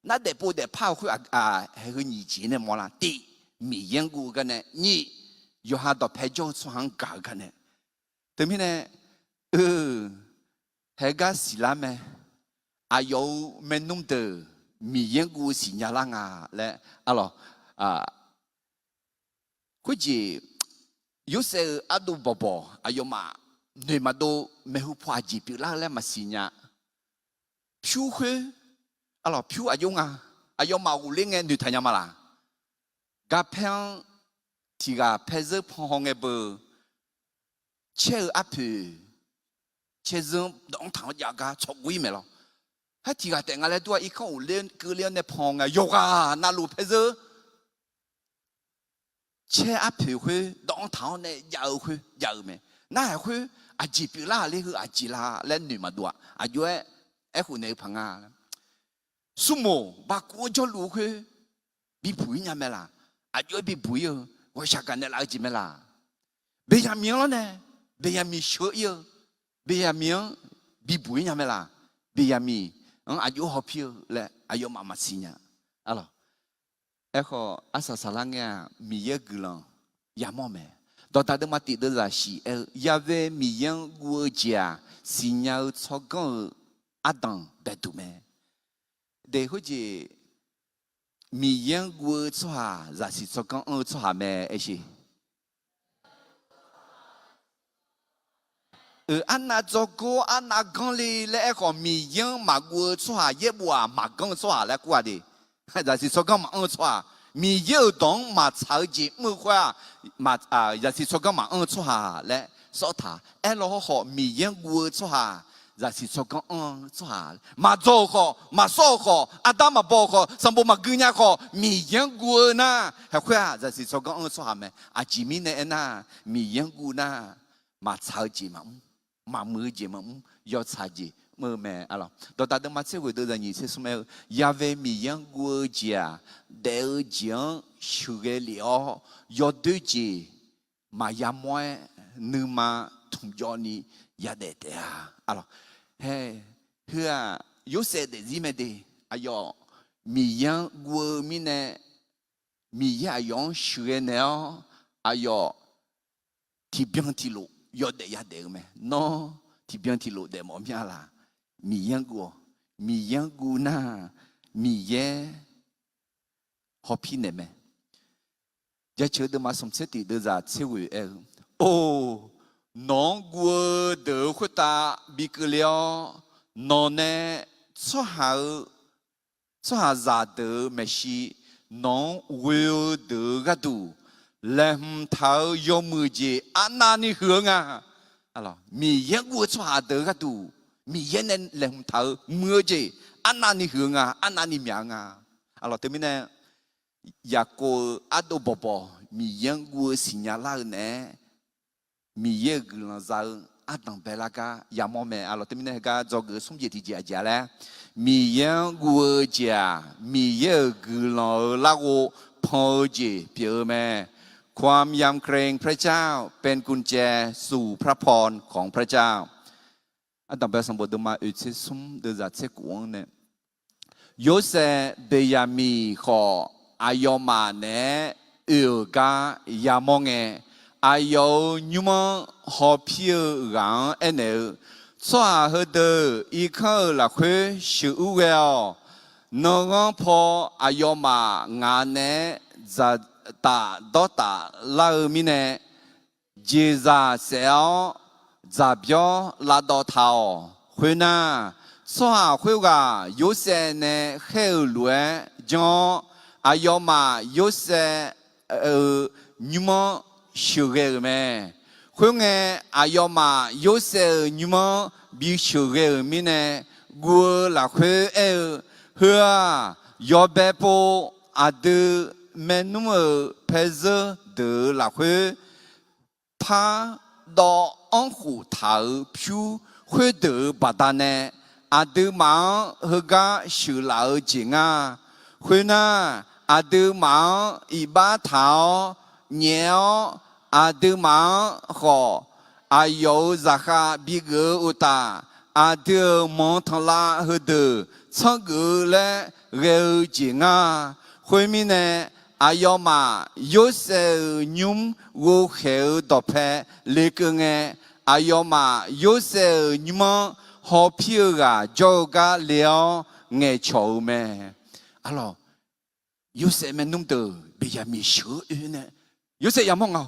นั่นเดปูเดพ้าคือให้คนยี่จีเนี่ยมอละตีมียังกูกันเนี่ยนี่ยูฮาดอเพจสว่างกากันเนี่ยแต่ไม่เนี่ยเฮก้าสิลาเมอายุเมนุมเดมียังกูสิญญาลังและอะไรคุยจี有些阿都宝宝，哎呦妈，你嘛都没有破几笔啦嘞嘛是呀，飘去，阿拉飘阿用啊，阿用嘛无灵嘅女太阳嘛啦，甲偏提个拍摄碰红嘅不，切阿皮，切人当堂牙个错鬼没咯，还提个等下来多一看有练个练的碰啊，有啊，那路拍摄。切阿皮会当堂呢摇会摇咩？那还会阿吉比拉哩去阿吉拉来女嘛多阿有诶爱会那朋啊，什么把国家路去比不一样没啦？阿有比不一，我想干的垃圾没啦？别样命了呢？别样命学哟？别样命比不一样没啦？别样命阿有好票嘞，阿有妈妈心呀，阿咯。Eko asa salangnya miye gelang ya mome. Dota de mati de la shi yave miyen guja signal tsogon adam betume. De hoje miyen gu tsoha za si tsogon tsoha me eshi. Anna zogo anna ganli le eko miyen magu tsoha yebwa magang tsoha le kwa de. 但是说讲嘛，错，米有动嘛，超级没话嘛但是说讲嘛，错哈嘞，说他，老好米有我错哈，但是说讲错哈，嘛做好，嘛说好，阿达嘛包好，什么嘛跟人好，米有我呢，还会啊，但是说讲错哈没，吉米呢那米有我呢，嘛超级嘛，嘛没级嘛，要超级。mais alors dans ta demande c'est de dernier c'est sommet il y avait million godia des gens sur les oh yo deux ji ma ya moi ne ma tum joni ya de alors hey hua yo c'est des immédiats ayo million go mine million sur les ayo ti bien ti lo yo de ya de mais non ti bien ti lo de mon bien là mi yangu na mi ye hopi ne me ya che de ma som se ti de za che wi oh non gu de huta bi ke liao non ne so ha za de me shi non wi de ga du lem thao yo mu ji anani hướng à alors mi yangu so ha de ga du mi yenen lem thao mưa gì anh nani hướng à anh nani miang à alors từ mình ya cô ado bobo mi yen gu signala ne mi ye glan za adam belaka ya mome alors từ mình ga jog sum je ti ja la mi yen gu ja mi ye glan la go pho ji pyo me ความยำเกรงพระเจ้าเป็นกุญแจสู่พระพรของพระเจ้า Adam be sambo de ma utse sum de za tse kuong ne. Yose beyami ko ayoma ne ga yamonge ayo nyuma ho pio gang ene. Soa he de ika la kwe shi uweo. No ngang po ayoma nga ne za ta dota la mine jiza seo 咋表拉到头，回呢？说回个有些呢后路讲，哎呦嘛，有些你们修个没？回个哎呦嘛，有些你们比修个没呢？我来回和要白波啊的没那么拍摄的来回他到。 ông hủ thảo phiêu huế tử bà ta nè à tư máu hơ gà sử lão chính à huế na à tư máu y ba thảo nhẽo à tư máu họ à yếu giả khá bị gỡ ưu ta à tư mong thằng la hơ tử chẳng gỡ lẽ gỡ chính à huế mi nè à yếu mà yếu sẽ nhung vô khéo đọc phê lê cơ nghe à yếu mà yếu sẽ nhung họ phiêu gà cho gà liao nghe chầu mẹ alo yếu sẽ mẹ nung từ bây giờ mi sửa nè yếu sẽ làm mong à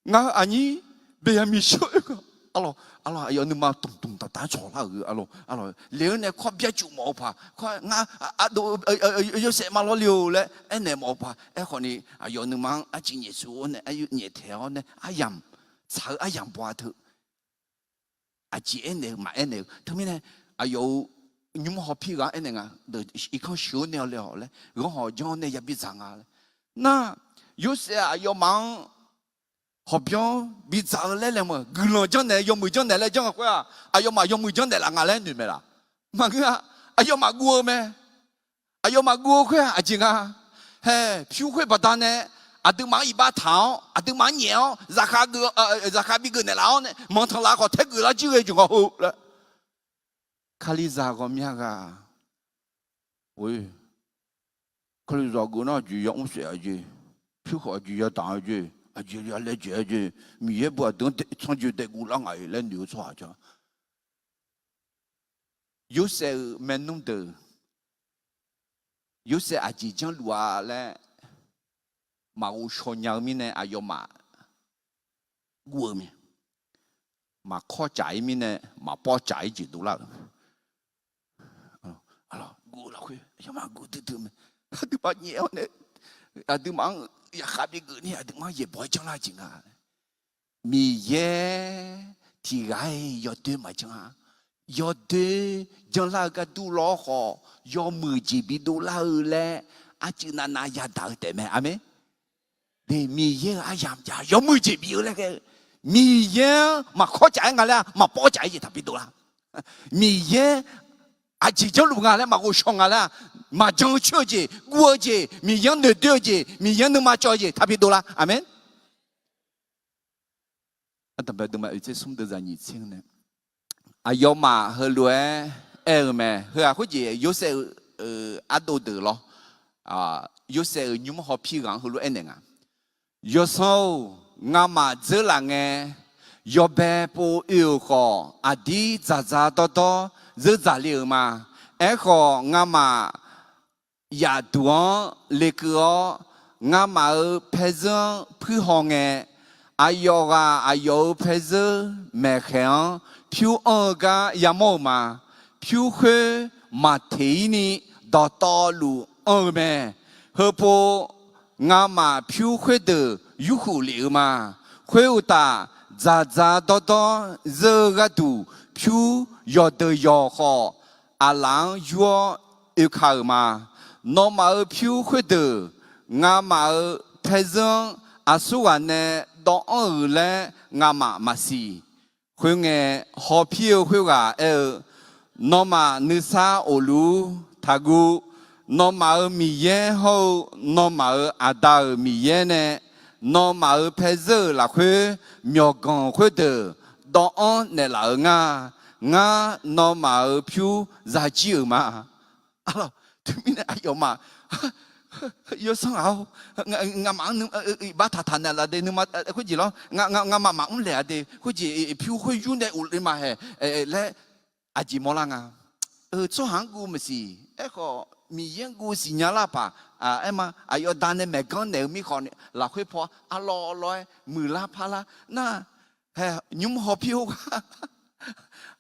nga ani be ya mi sho alo ayo nu ma tung tung ta cho la alo le ne kho bia ju mo pa kho nga do yo se ma lo liu le ene mo pa e kho ni ayo nu ma a jin ye su ne ayo nie tiao ne ayam cha ayam bua tu a ji ene ma ene tu mi ne ayo nyum ho pi ga ene nga de i kho shu ne le ro ho jo ne ya bi zang a na yo se ayo mang học biong bị giàu lên là mà gửi lo cho này dùng mười cho này là cho ngọc à ayo mà dùng mười cho này là ngà lên được mày là mà cái ayo mà gua mày ayo mà gua cái à chính à he phiêu cái bắt đàn này à đừng mang ba tháo à đừng mang nhiều giá cả bị cái này lão này mang thằng lão có thấy cái lão chưa dùng hậu là kali giá có miếng à ôi kali giá cái nó chỉ dùng sẽ gì phiêu họ chỉ dùng tao gì à chỉ là lấy chuyện gì mình也不等长久的古浪爱来流传着，有些没弄的，有些啊即将录啊嘞，嘛有说鸟咪呢，啊有嘛过咪，嘛靠仔咪呢，嘛包仔就到啦，啊过了去，有嘛过得咪，啊对吧？你呢，啊对嘛？ya khabi gu ni adu ma ye boy chang la jing a mi ye ti gai yo de ma chang a yo de jang la ga du lo ho yo mu ji bi du la le a chi na na ya da de me amen de mi ye a yam ja yo mu ji bi le ke mi ye ma kho cha nga la ma po cha yi ta bi du la mi ye a chi jo lu nga le ma go shong nga la mà trong chỗ gì, qua gì, mình yang được điều gì, mình yang được mà cho gì, thà biết đâu là, amen. anh ta biết đâu mà ở trên sông được ra nhị chiên này, ayo mà hơi lúa, mà hơi à, cái gì, yếu sẽ ăn đồ được lo, yếu sẽ nhúng họ phi gang hơi lúa này à, yếu sau ngã mà dễ là nghe, yếu bé po yêu họ, đi giá đó, dễ giá liệu mà, họ ngã mà ya duan le ko nga ma pezen phu hong e ayo pezen me khan phu ga ya mo ma phu khe ma thei ni da ta lu me he po nga ma phu khe de yu hu le ma khe u ta za do ze ga du phu yo de yo ho alang yo e kha ma nó mà ở phiêu khuyết tử ngã mà ở thế giới à số anh này đó ở lại ngã mà xí khuyết nghe họ phiêu khuyết ở nó mà nữ sa ô lu thagu nó mà ở mi ye hậu nó mà ở ada ở mi ye này nó mà ở thế giới là khuyết miêu con khuyết tử đó ở này là ở ngã nó mà ở phiêu giá trị mà alo mình ayo mà yo sang ao ngã mang ba thà thà này là để nhưng mà cái gì đó ngã mà mang lẻ để cái gì phiêu khơi yun để ủi mà hè lẽ chỉ mò lang cho hàng gu mà gì họ mi yên gu gì nhá là pa em mà ayo đàn này mẹ con nếu mi còn là khơi phò lo mười la pa la na hè nhung họ phiêu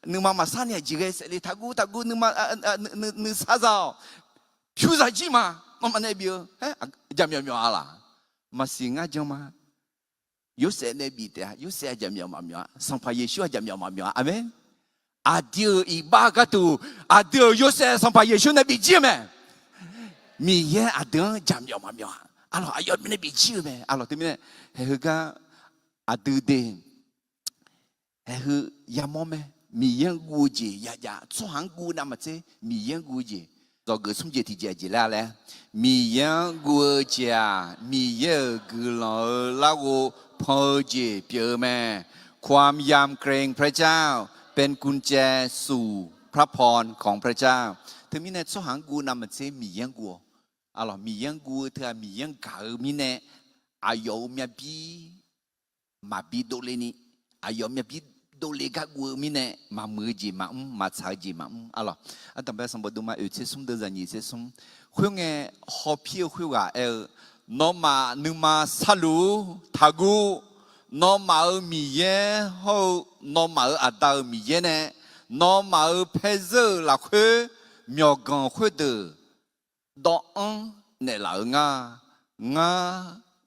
nhưng mà sao này chỉ cái sẽ đi tagu nhưng mà nữ sa sao phiêu ra chi mà này biểu jam yam yam ala mà xin ngã jam mà yếu sẽ này bị thế yếu sẽ jam yam yam sang phải Yesu jam yam yam amen adio ibagatu adio yếu sẽ sang phải Yesu này bị chi mà mi ye adio jam yam yam alo ayo mi này bị chi mà alo thế mình hệ cái adio de hệ yam mồm mi yên gu gì ya cho hàng gu nằm thế mi yên gu gì rồi cái sung gì thì gì là lẽ mi yên gu cha mi yên gu là gu phơi gì biểu mẹ ความยำเกรงพระเจ้าเป็นกุญแจสู่พระพรของพระเจ้าถึงมีในช่วงกูนำมาเชื่อมียังกูอะไรมียังกูเธอมียังเก่ามีในอายุมีบีมาบีโดเลนี่อายุมีบีโดเลกักูมีในมามือจีมาชาจีมาอะไรอันต่อไปสมบูรณ์มาเอเชซุ่มเดินอย่างนี้เชซุ่มคุยไงฮอปปี้คุยว่าน้องมาหนึ่งมาสรุทากู nó mở mì ye hậu nó mở à đào mì ye nè nó mở phê giờ là khuê miêu gần khuê từ đó nè là nga nga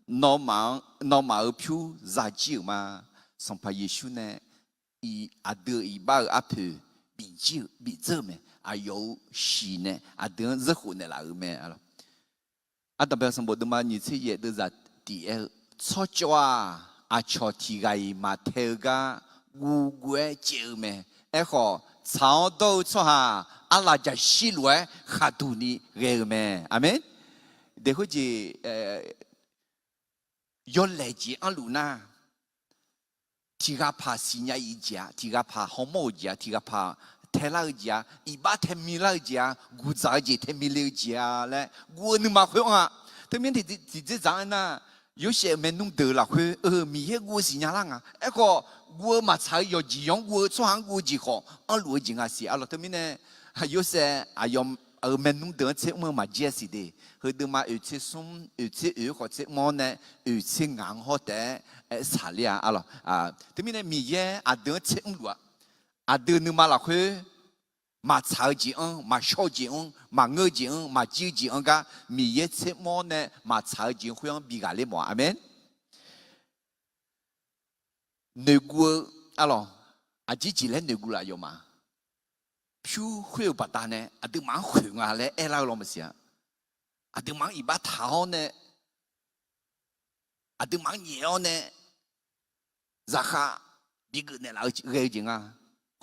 nó mở phiêu giá trị mà xong phải Giêsu nè i à đưa i bao áp phê bị giờ mẹ à yếu xì nè à đưa rất khổ nè là mẹ à à đặc biệt xong bộ đêm mà như thế vậy đưa ra thì cho cho à cho thì cái mà theo cái ngu quế chịu mẹ họ cháo đâu cho hà à là chỉ xí lúa khá tu ni ghê mẹ amen để có gì yo lệ gì anh lu na thì cái pa sinh nhai ý giá thì cái pa homo giá thì cái pa thế là giá ý ba thế mi là giá gu giá gì thế mi lưu giá lẽ gu nương mà khuyên à thế mình thì chỉ rằng na有些没弄得了，会米些我是伢啷啊？那个我嘛才有几样我做行我几好，路经啊是，了他们呢，有些要没弄得这么嘛解释的，和他嘛有些松有些或者么呢，有些硬好的材料了他们呢米些得这路得你嘛了会。mà炒gì mà xào gì mà ngơ gì mà chiêu gì cả mì yết chế món này mà炒gì huyang bị gà lên mỏ amen nếu gu alo chỉ lên nếu gu là gì mà phiêu huyêu bắt ta này được mang huyêu à lẽ e lao lo mà xia được mang ibat tháo này được mang nhiều này giá cả bị cái này là gây gì à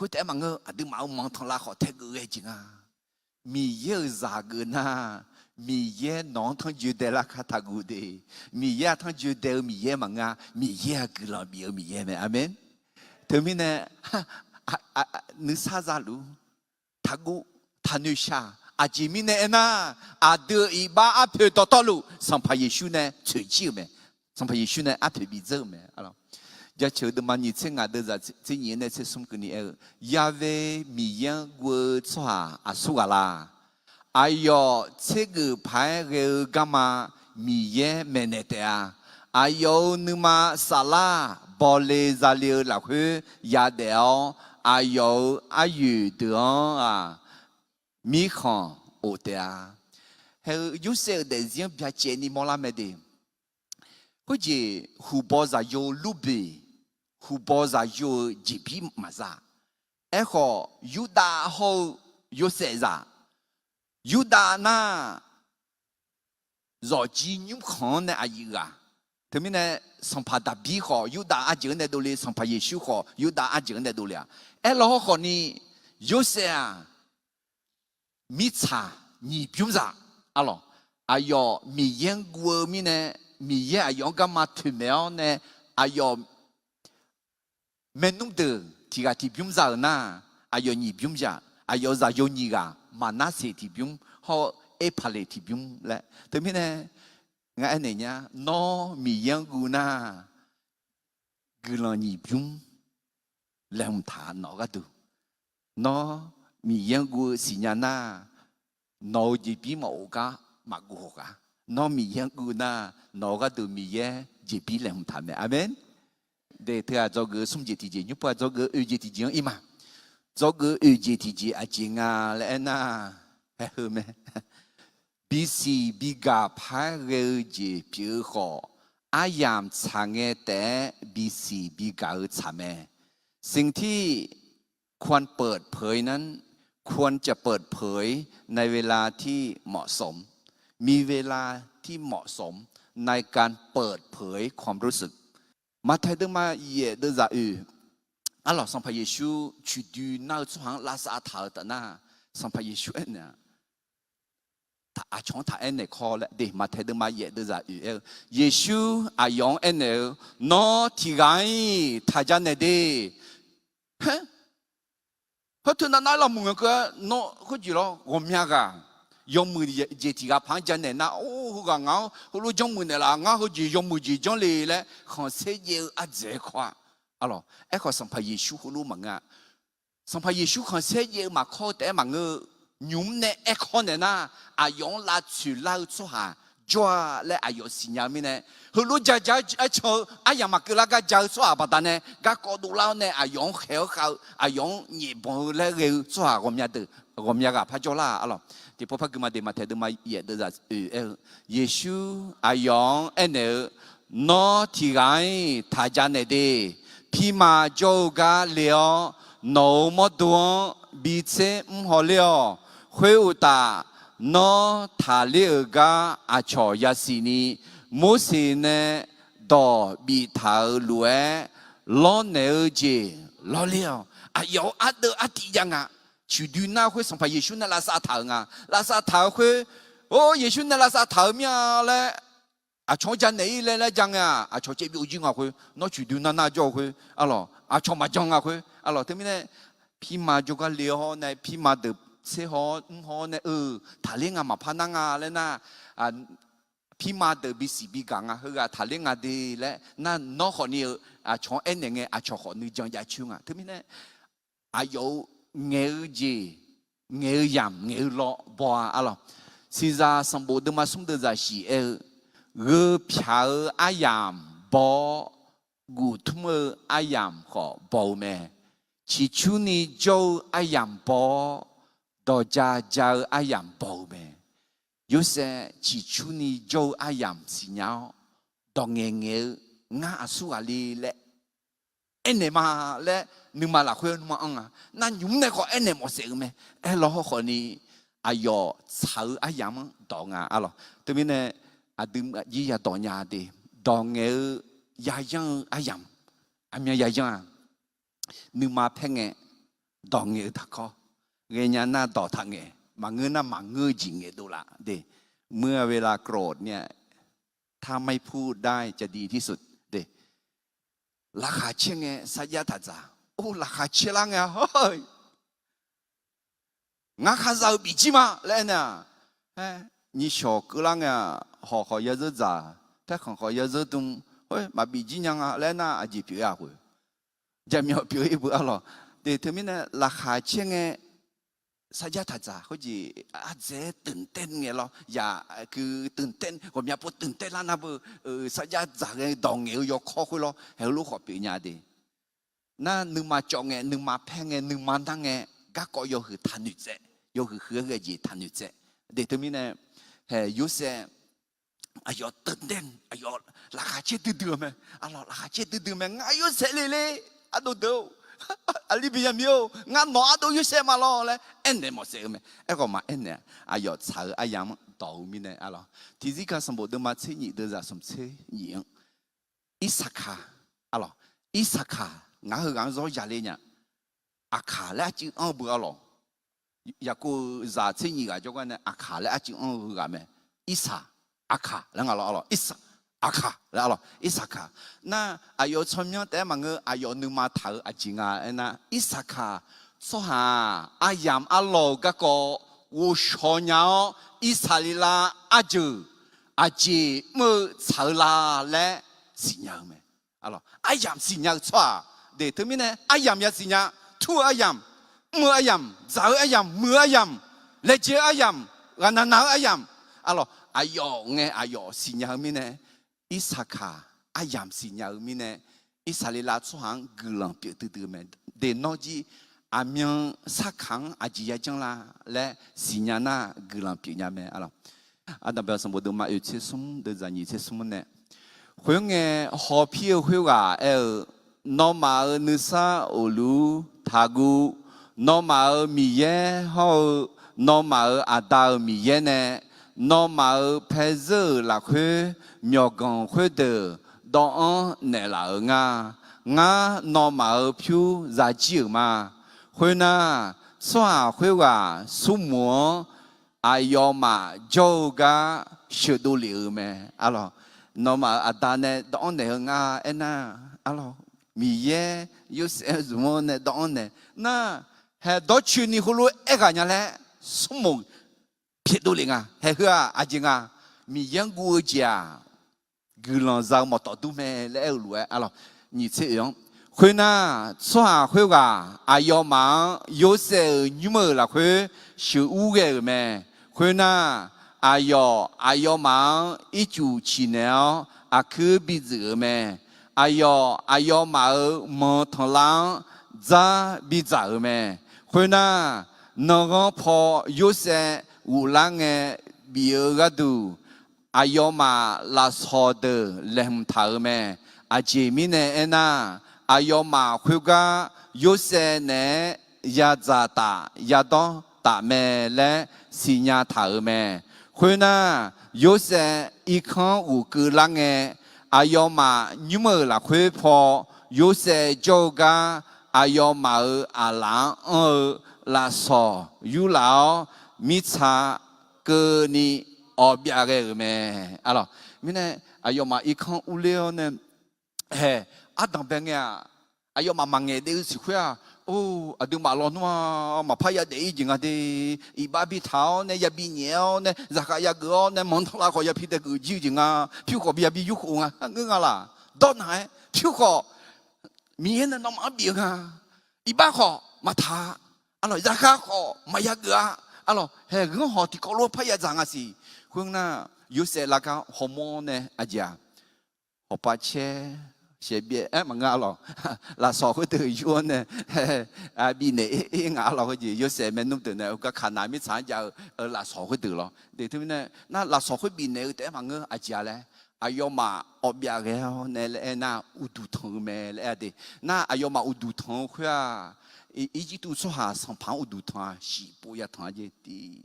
có thể mà ngơ à đừng mang thằng lá họ thấy cái gì à mi ye giả cái na mi ye nón thằng Jude là khát thà gu đi mi ye thằng Jude mi ye mà ngà mi ye cái là mi ye mẹ amen thế mình nè nữ sa ra lu thà gu thà nữ sa chỉ mình nè na đưa ý ba áp phê to lu sang phải Giêsu nè chửi chiu mẹ sang phải Giêsu nè áp phê bị dơ mẹ alo giờ chờ đêm mai trên ngã đưa ra trên nhện này trên sông cái này Yahweh mi yang quơ choa asugala ayo trên cái phải cái gamma mi yang menetea ayo numa sala bole zalio là khơi yadeo ayo ayu đường mi khon otea hay Yusuf để riêng bây giờ ni mola mẹ đi có gì hu bao giờ yo lubi hu bao giờ yo jibi mà ra họ Yuda họ Yosef ra Yuda na rồi chỉ những con này ai ra thế mình này sang phá đặc biệt họ Yuda ở chỗ này đâu lên sang phá Giêsu họ Yuda ở chỗ này đâu lên lo họ ni Yosef mi cha ni biếm ra alo ayo mi yang guo mi này mi ye ayo gamma tu mèo ne ayo menung de tiga ti bium za na ayo ni bium ja ayo za yo ni ga mana se ti bium ho e pale ti bium le te mi ne nga anh này nhá no mi yang gu na gu lo ni bium le hum tha no ga tu no mi yang gu si nya na no ji bi mo ga ma gu ga nó mi yang gu na nó cái từ mi ye chỉ biết làm thảm này amen để thưa cho cái sum chỉ thì nhúc qua cho cái ư chỉ thì im mà cho cái ư chỉ à chính à lẽ na hơ mẹ bí si bí gà phá gơ chỉ biểu họ ai yam sang nghe té bí si bí gà ở chả mẹสิ่งที่ควรเปิดเผยนั้นควรจะเปิดเผยในเวลาที่เหมาะสมมีเวลาที่เหมาะสมในการเปิดเผยความรู้สึกมาไทยเดิมมาเย่เดินจากอัลลอฮ์สัมภาเยซูชุดดูน่าชงลาสอาถาแต่น่าสัมภาเยซูเนี่ยถ้าอาชงถ้าเนี่ยคอและเดมาไทยเดิมมาเย่เดินจากเยซูอายองเนี่ยนอที่ไงถ้าจะเนี่ยเดเฮ้เพราะทุนนั้นเรามึงก็นอก็จีเรา我们呀个用มือเจติกาพังจันเนี่ยนะโอ้เขาก็เงาเขารู้จงมือเนี่ยละเงาเขาจี用มือจีจงเลยแหละเขาเสียเยอะเจ๊ขวาอะไรไอ้เขาสัมภาระเยซูเขารู้มั้งอ่ะสัมภาระเยซูเขาเสียเยอะมาข้อแต่มังเงยยุ่มเนี่ยไอ้ข้อเนี่ยนะอายองลาชื่อลาชัว จัวและอายุสิญญามิเนฮูรู้จะไอชออายังมาเกล้าก็จะสวาบดานเนก็กอดูเล่าเนอายุเขียวเขาอายุญี่ปุ่นและเร็วสวาผมยาดืผมยากะพระเจ้าล่ะอ๋อที่พอพักมาเดมาเทดมาเยดจะเยซูอายุเอเนนอที่ไงท่าจานเนเดพี่มาโจกาเลียวโนมดวงบิเซมฮอเลียวเขวตานอทาเลียกาอาชอยาสินีมุสีเนดอบิทาลวยล้อเนอเจล้อเลียวอายุอัดอัดยังอ่ะชูดูน่าคุยสัมภาเยซูน่าลาซาถางอ่ะลาซาถาคุยโอ้เยซูน่าลาซาถามีอะไรอาชอจันไหนเลยละจังอ่ะอาชอเจ็บอยู่จริงอ่ะคุยน้อชูดูน่าจ่อคุยอะไรอาชอมาจังอ่ะคุยอะไรที่มีเนี่ยพี่มาจุกเลี้ยวเนี่ยพี่มาเดือบเสียหอเนี่ยถ้าเลี้ยงอ่ะมาพนังอ่ะเลยนะพี่มาเดือบบิสิบิกังอ่ะเฮ้ยถ้าเลี้ยงอ่ะดีแล้วนั่นน้องคนนี้อาชอเอ็นเนี่ยอาชอคนนี้จังยาชุ่งอ่ะที่มีเนี่ยอายุเงี้ยจีเงี้ยยำเงี้ยล้อบัวอะไรสิจ้าสมบูรณ์มาสมบูรณ์จะสิเรือเพียวอายามบอกูทุ่มอายามขอบอแม่ชิชูนี่โจอายามบอดอจาจาอายามบอแม่ยูเซชิชูนี่โจอายามสิญญาดองเงี้ยงาสุอาลีเละเอ็นเนมาเละนึกมาละคุยนึกมาอ่ะนั่นยุ่งเนี่ยก็เอ็นเนมาเสียไหมล้อคนนี้อายอสาวอายามดองอ่ะอะไรตัวนี้เนี่ยอาดึมยี่ยาดอนยาดีดองเงยยายังอายามอามียายังนึกมาเพ่งเงดองเงยทักเขาเงียน่าต่อทางเงมาเงินน่ะมาเงยจริงเงดูละเดเมื่อเวลาโกรธเนี่ยถ้าไม่พูดได้จะดีที่สุดเดราคาเชี่ยงเงสัญญาทัดจ้าโอ้ราคาเชี่ยงเงเฮ้ยงั้นข้าจะบิจิมาเลยเนี่ย你小个啷个好日子啊？他好日子东，喂，嘛比今年啊来那阿几表呀会，这苗表一不阿咯，对他们呢，拉下钱个，啥家他咋？好似阿这ตื่นเต้น个咯，呀，คือตื่นเต้น，我们也不ตื่นเต้น啦，那不啥家咋个当个要考会咯，还有路好表伢的，那你嘛讲个，你嘛骗个，你嘛当个，各个要去谈女仔，要去和个嘢谈女仔，对他们呢。有些哎呦ตื่นเต้น哎呦ราคาเจ็ดเดือนไหมอะไรราคาเจ็ดเดือนไหมง่ายอยู่เสร็จเลยอ่ะดูอะไรแบบนี้อยู่งานหนอดูอยู่เสร็จมาแล้วเลยเอ็นเนี่ยหมดเสร็จไหมไอ้ก็มาเอ็นเนี่ย哎呦查哎呀ต่อมีเนี่ยอะไรที่ที่การสมบูรณ์มาเชื่อยี่เดือนจะสมเชื่อยี่อิสขาอะไรอิสขางานเหงาร้อยยาเลยเนี่ยอาขาแล้วจึงเอาเบื่อหรออยากกูจะเชื่อยี่ก็จะว่าเนี่ยอาขาแล้วจึงเอาเบื่อไหมอิสาอาขาแล้วอะไรอิสาอาขาแล้วอะไรอิสขาน่ะอายุชนยังแต่มังอายุนึกมาถาอาจิงอ่ะน่ะอิสขาสหาอายามอัลโลก็ก็วูชอนยาอิสราเอลอาจูอาจีมือชาลาและสิญญาไหมอะไรอายามสิญญาชัวเดี๋ยวถึงมีเนี่ยอายามยาสิญญาทั่วอายามมืออายามสาวอายามมืออายามเลเจอายามกันนาอายามอะไรอายองไงอายอสิญญามีเนี่ยอิสขาอายามสิญญามีเนี่ยอิสราเอลช่วงกลังเปียตื้อๆไหมเดี๋ยวนอจีอามีนสักครั้งอาจจะจังละและสิญญาณกลังเปียเนี่ยไหมอะไรอันดับสมบูรณ์มาอยู่ที่สมเดือนยี่ที่สมเนี่ยหวยเงี้ยหอบเพียวหวยว่านอมาเนื้อซาโอลูทากูนอมามีเย่ฮอนอมาอาดามีเย่เนี่ยนอมาเพเซอร์ลักเฮมีกงเฮเดอดอนเนลางานอมาผิวจะจีมาหวยน่ะสว่าหวยว่าสมัวอายอมาโจกาเชื่อดูเหลือไหมอะไรนอมาอาดาเนี่ยดอนเนงาเอ็น่ะอะไรมีเย่ยูเซสมัวเนี่ยดอนเนี่ยน่ะเฮดอชูนี่ฮูลูเอกันยังแหละสมุผิดดูเลยไงเฮ้ยอาจริงอ่ะมียังกูจ้ากูลองจะมาต่อดูแม่แล้วรู้อะไรนี่เสียงคนน่ะสว่าคนว่าอายอมาโยเซนิมละคนชื่ออูเกแม่คนน่ะ阿要嘛一九七年啊去比这咩？阿要嘛莫同人咋比这咩？会那那个破有些无人的比个度，阿要嘛拉错的连头咩？阿前面呢那阿要嘛会个有些呢也咋打也当打咩嘞？是伢头咩？会那有些一看有个人诶，阿要嘛你们啦会破，有些就个阿要嘛阿郎啦说有老米查个你哦别个咩？啊咯，咪呢阿要嘛一看无聊呢，嘿，阿当边呀，阿要嘛忙嘅啲事会啊。哦，ada malon wah, mapaya dei jinga de, ibabi tao ne ya bi niao ne, zakaya go ne montla ko ya pi de gu ji jinga, piu ko bi ya bi yu ko nga, nga la, don hai, piu ko mi ne no ma bi nga, iba ko mata, alo zaka ko maya ga, alo he ngo ho ti ko lo pa ya zanga si, hung na yu se la ka hormone ne aja, ho pa che 写别哎，么伢咯，那少会得有呢，啊，比呢伢咯，就有些没弄得呢，个看哪米参加，那少会得咯，对对呢，那少会比呢，得么个阿家嘞，阿要嘛，哦别个呢嘞，那乌杜汤咩嘞的，那阿要嘛乌杜汤会啊，一直都说下上盘乌杜汤，是不要汤的的，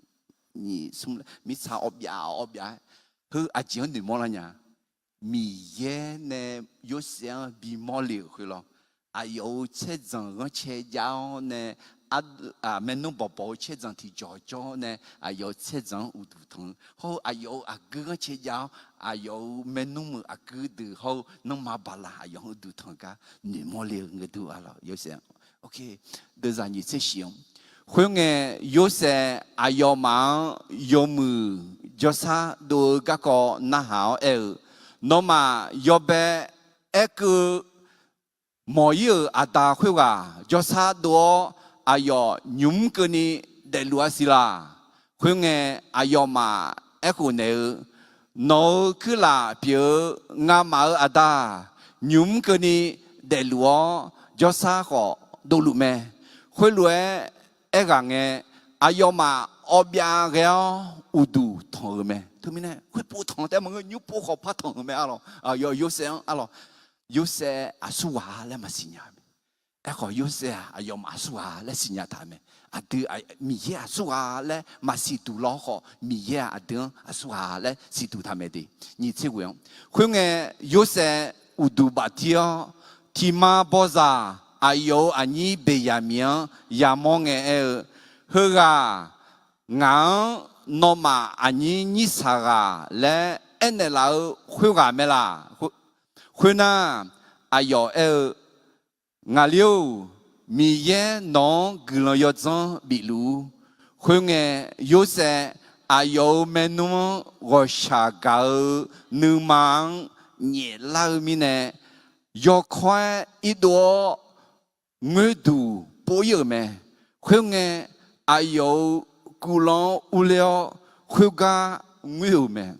你什么米参哦别，和阿姐你么了呢？ 米耶呢，有些比毛流去了，啊有车子个车脚呢，没弄宝宝车子提脚脚呢，啊有车子有肚疼，后啊有个车脚，啊有没弄个的后弄马巴拉有肚疼个，你毛流个都啊了，有些 ，OK， 都让你这行，后面有些啊有忙有木，就是都个那好Noma yobe ek moye ada huwa josa do ayo nyum keni de luasila hunge ayo ma eku ne no kula pio nga ma ada nyum keni de luo josa ho do lume hulue egange ayo ma obya geo udu thome 他们呢会不同，但么有不好不同没啊咯？啊有些啊咯，有些啊苏啊来嘛信呀，哎个有些啊有马苏啊来信呀他们，啊对啊米耶啊苏啊来嘛是读老好，米耶啊对啊苏啊来是读他们的，你这个样，会个有些有读巴提哦，提马波扎啊有啊你贝亚明亚蒙个呵个硬。 Noma ani ni saga le ene la hui ga me la hui na ayo ngaliu mi ye non glo yo zon bilu hui nge yo se ayo menu wo sha ga nu mang ni la mi ne yo khoi i do ngue du po yo me hui nge ayo 古老无聊，回家没有咩？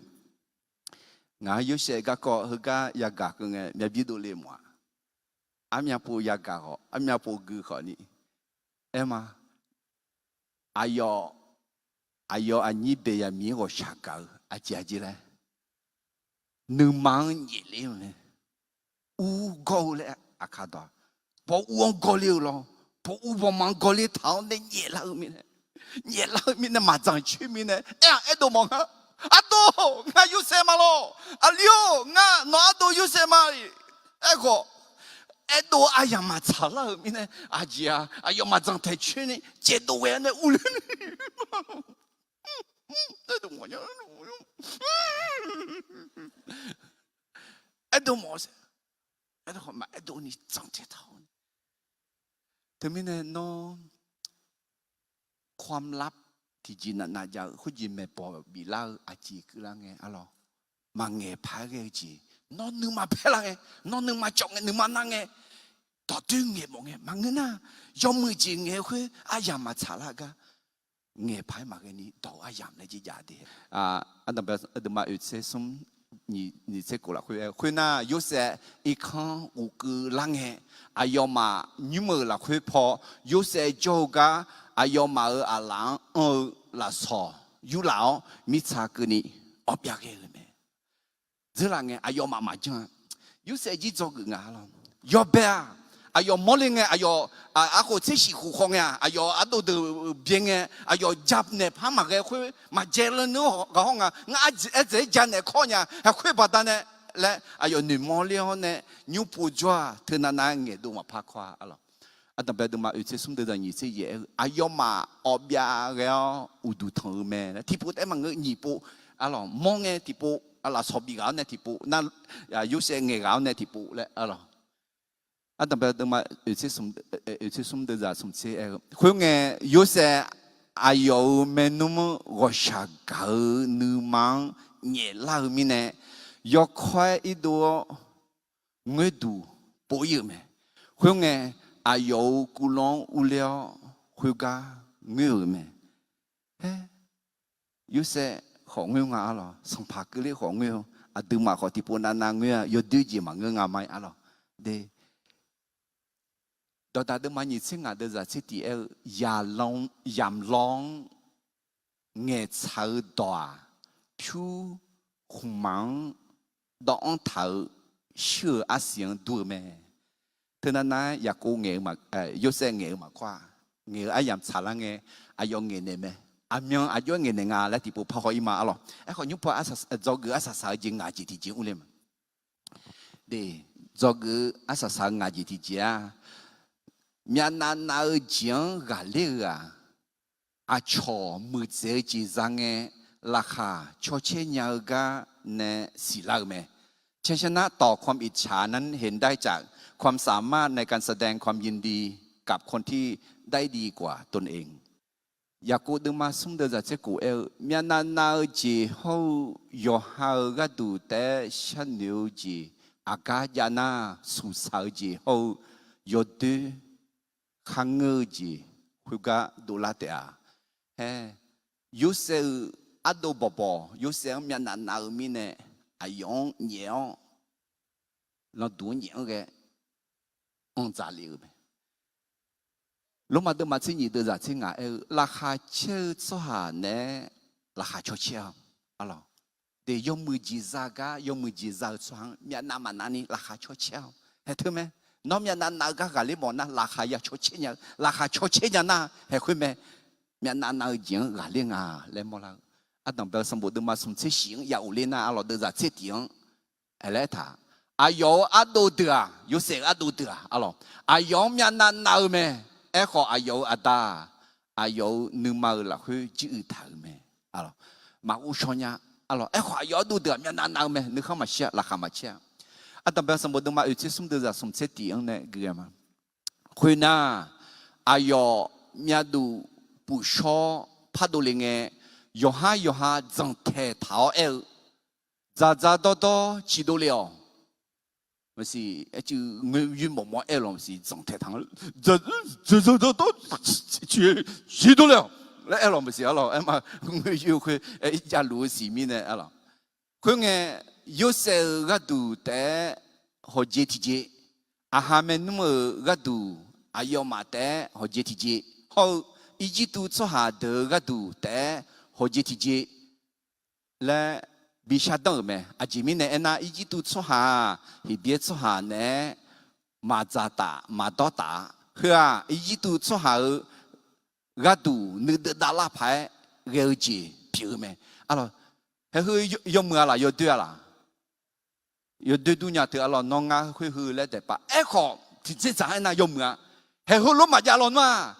我有些个回家也个个个，没比多嘞嘛。阿弥陀也个好，阿弥陀个好呢。哎嘛，哎哟，阿你别呀米我下个，阿姐姐嘞，你忙你嘞咩？乌高嘞，阿卡多，不乌高了咯，不乌不忙高嘞，头那热了咩？ 你老米那马上去米呢？哎呀，都忙啊！阿多，我有什么咯？阿六，我哪都有什么？哎个，哎多，哎呀马操了米呢？阿姐啊，哎呀马上太去呢，这都为那无人。哎都我呀，哎都么事？哎都嘛，哎都你长这头。他们呢喏。 ความลับที่จีนน่าจะคุยไม่พอบิลาอาจีคือละไงอะหรอมาเงยพาเกจีนอนนึงมาเพลาไงนอนนึงมาจองไงนึงมานั่งไงต่อตึงเงยมองไงมาเงยน่ะยอมมือจีเงยคืออายามาชาละกะ nghe phải mà cái này đâu ai làm này chỉ giả đi anh đồng bào anh đồng bào ở trên sông你这过来会那有些一看我个冷诶，要嘛你们来会跑，有些叫个要嘛冷来烧，有老米茶个你哦别个没，这冷诶要嘛嘛讲，有些只做个啊咯，要别要莫灵诶要个这是胡空呀，要都的边诶要夹呢，怕嘛个会嘛接了喏个行啊，这家呢看呀，还会把它呢。来，有女毛了呢，牛不抓，他那眼都嘛怕夸了。特别都嘛有些送的人，有些也，有嘛奥比亚个乌杜汤咩，提布但嘛个尼布，咯，忙个提布，啦烧比较呢提布，那有些眼搞呢提布嘞，咯。特别都嘛有些送的人送些，会个有些有咩那么我想搞你忙也拉咪呢。要快一多，我读不有咩？会个有古浪无聊，会个我有咩？有些好我啊咯，上拍个哩好我，对嘛好地波那我有对住嘛我阿买啊咯，对。到达的嘛你听的在这里yam long 眼草大，飘红芒。dans thảo sửa á xiang đua mẹ, thế nên là nhà cô nghề mà, yêu xe nghề mà qua, nghề ai làm xả lăng nghề, ai yêu nghề này mẹ, ai yêu nghề này ngà là thì bộ phao hỏi mà alo, ai hỏi nhung phao asa do gỡ asa sa gì ngà gì thì chỉ ulim, để do gỡ asa sa ngà gì thì chỉ miền Nam nào giang gà lê chò mưa dễ chỉ rằng ngheราคาชอเชญยากะเนศิลาเมชัยชนะต่อความอิจฉานั้นเห็นได้จากความสามารถในการแสดงความยินดีกับคนที่ได้ดีกว่าตนเองอยากกูดึงมาสุ่มเดือดจะกูเมียนานาจีเขาโยหากระดูแต่ฉันนิวจีอากาญานาสุสาวจีเขาโยดูขังเงจีคุกะดูลาเตะยูเซ阿都宝宝，有时候面南那面呢，用鸟，那多鸟个，咋了呗？罗马的马子你的热情啊，拉哈车做下呢，拉哈车车，阿咯，得用木吉扎个，用木吉扎装，面南嘛那里拉哈车车，还对没？那面南那个里么那拉哈呀车车呀，拉哈车车呀那还会没？面南那景哪里啊？来么啦？đồng bào sâm bồ đương mà sum chế xiên ya uli na alo đưa ra chế tiếng, lại thà, ayo ado đưa, yo se ado đưa, alo, ayo mian na nao me, họ ayo ada, ayo nu mau là hơi chữ thở me, alo, mà u sonya, alo, họ ayo ado đưa mian na nao me, nu không mà xia là không mà xia, đồng bào sâm bồ đương mà chế sum đưa ra sum chế tiếng này cái mà, khuyên na, ayo mian du bu so, phát đồ linh yo ha zang thể thảo za do chỉ đồ liao mà si chứ người yun mò mò mà si zang thể thảo za chỉ đồ liao lại mà si em mà người yêu cái gia lúa si mi này cái nghe yo se ga du te ho je ti je ha men mu ga du ayo ma te ho je ti je ho i ji tu cho ha de ga du te hồ chí thị là bị sát động mà, chỉ mình này na ý chí tu cho hà, thì biết cho hà này mà giá ta, mà đo ta, hả? Ý chí tu cho hà, gạt tu, nữ đỡ đá la phải, gel gì, biểu mà, alo, hơi yếm mưa là yếm đua là, yếm đua tu nhà thì alo nong ngã hơi lấy để bà, họ thì chỉ chẳng na yếm mưa, hơi lúc mà giờ luôn mà.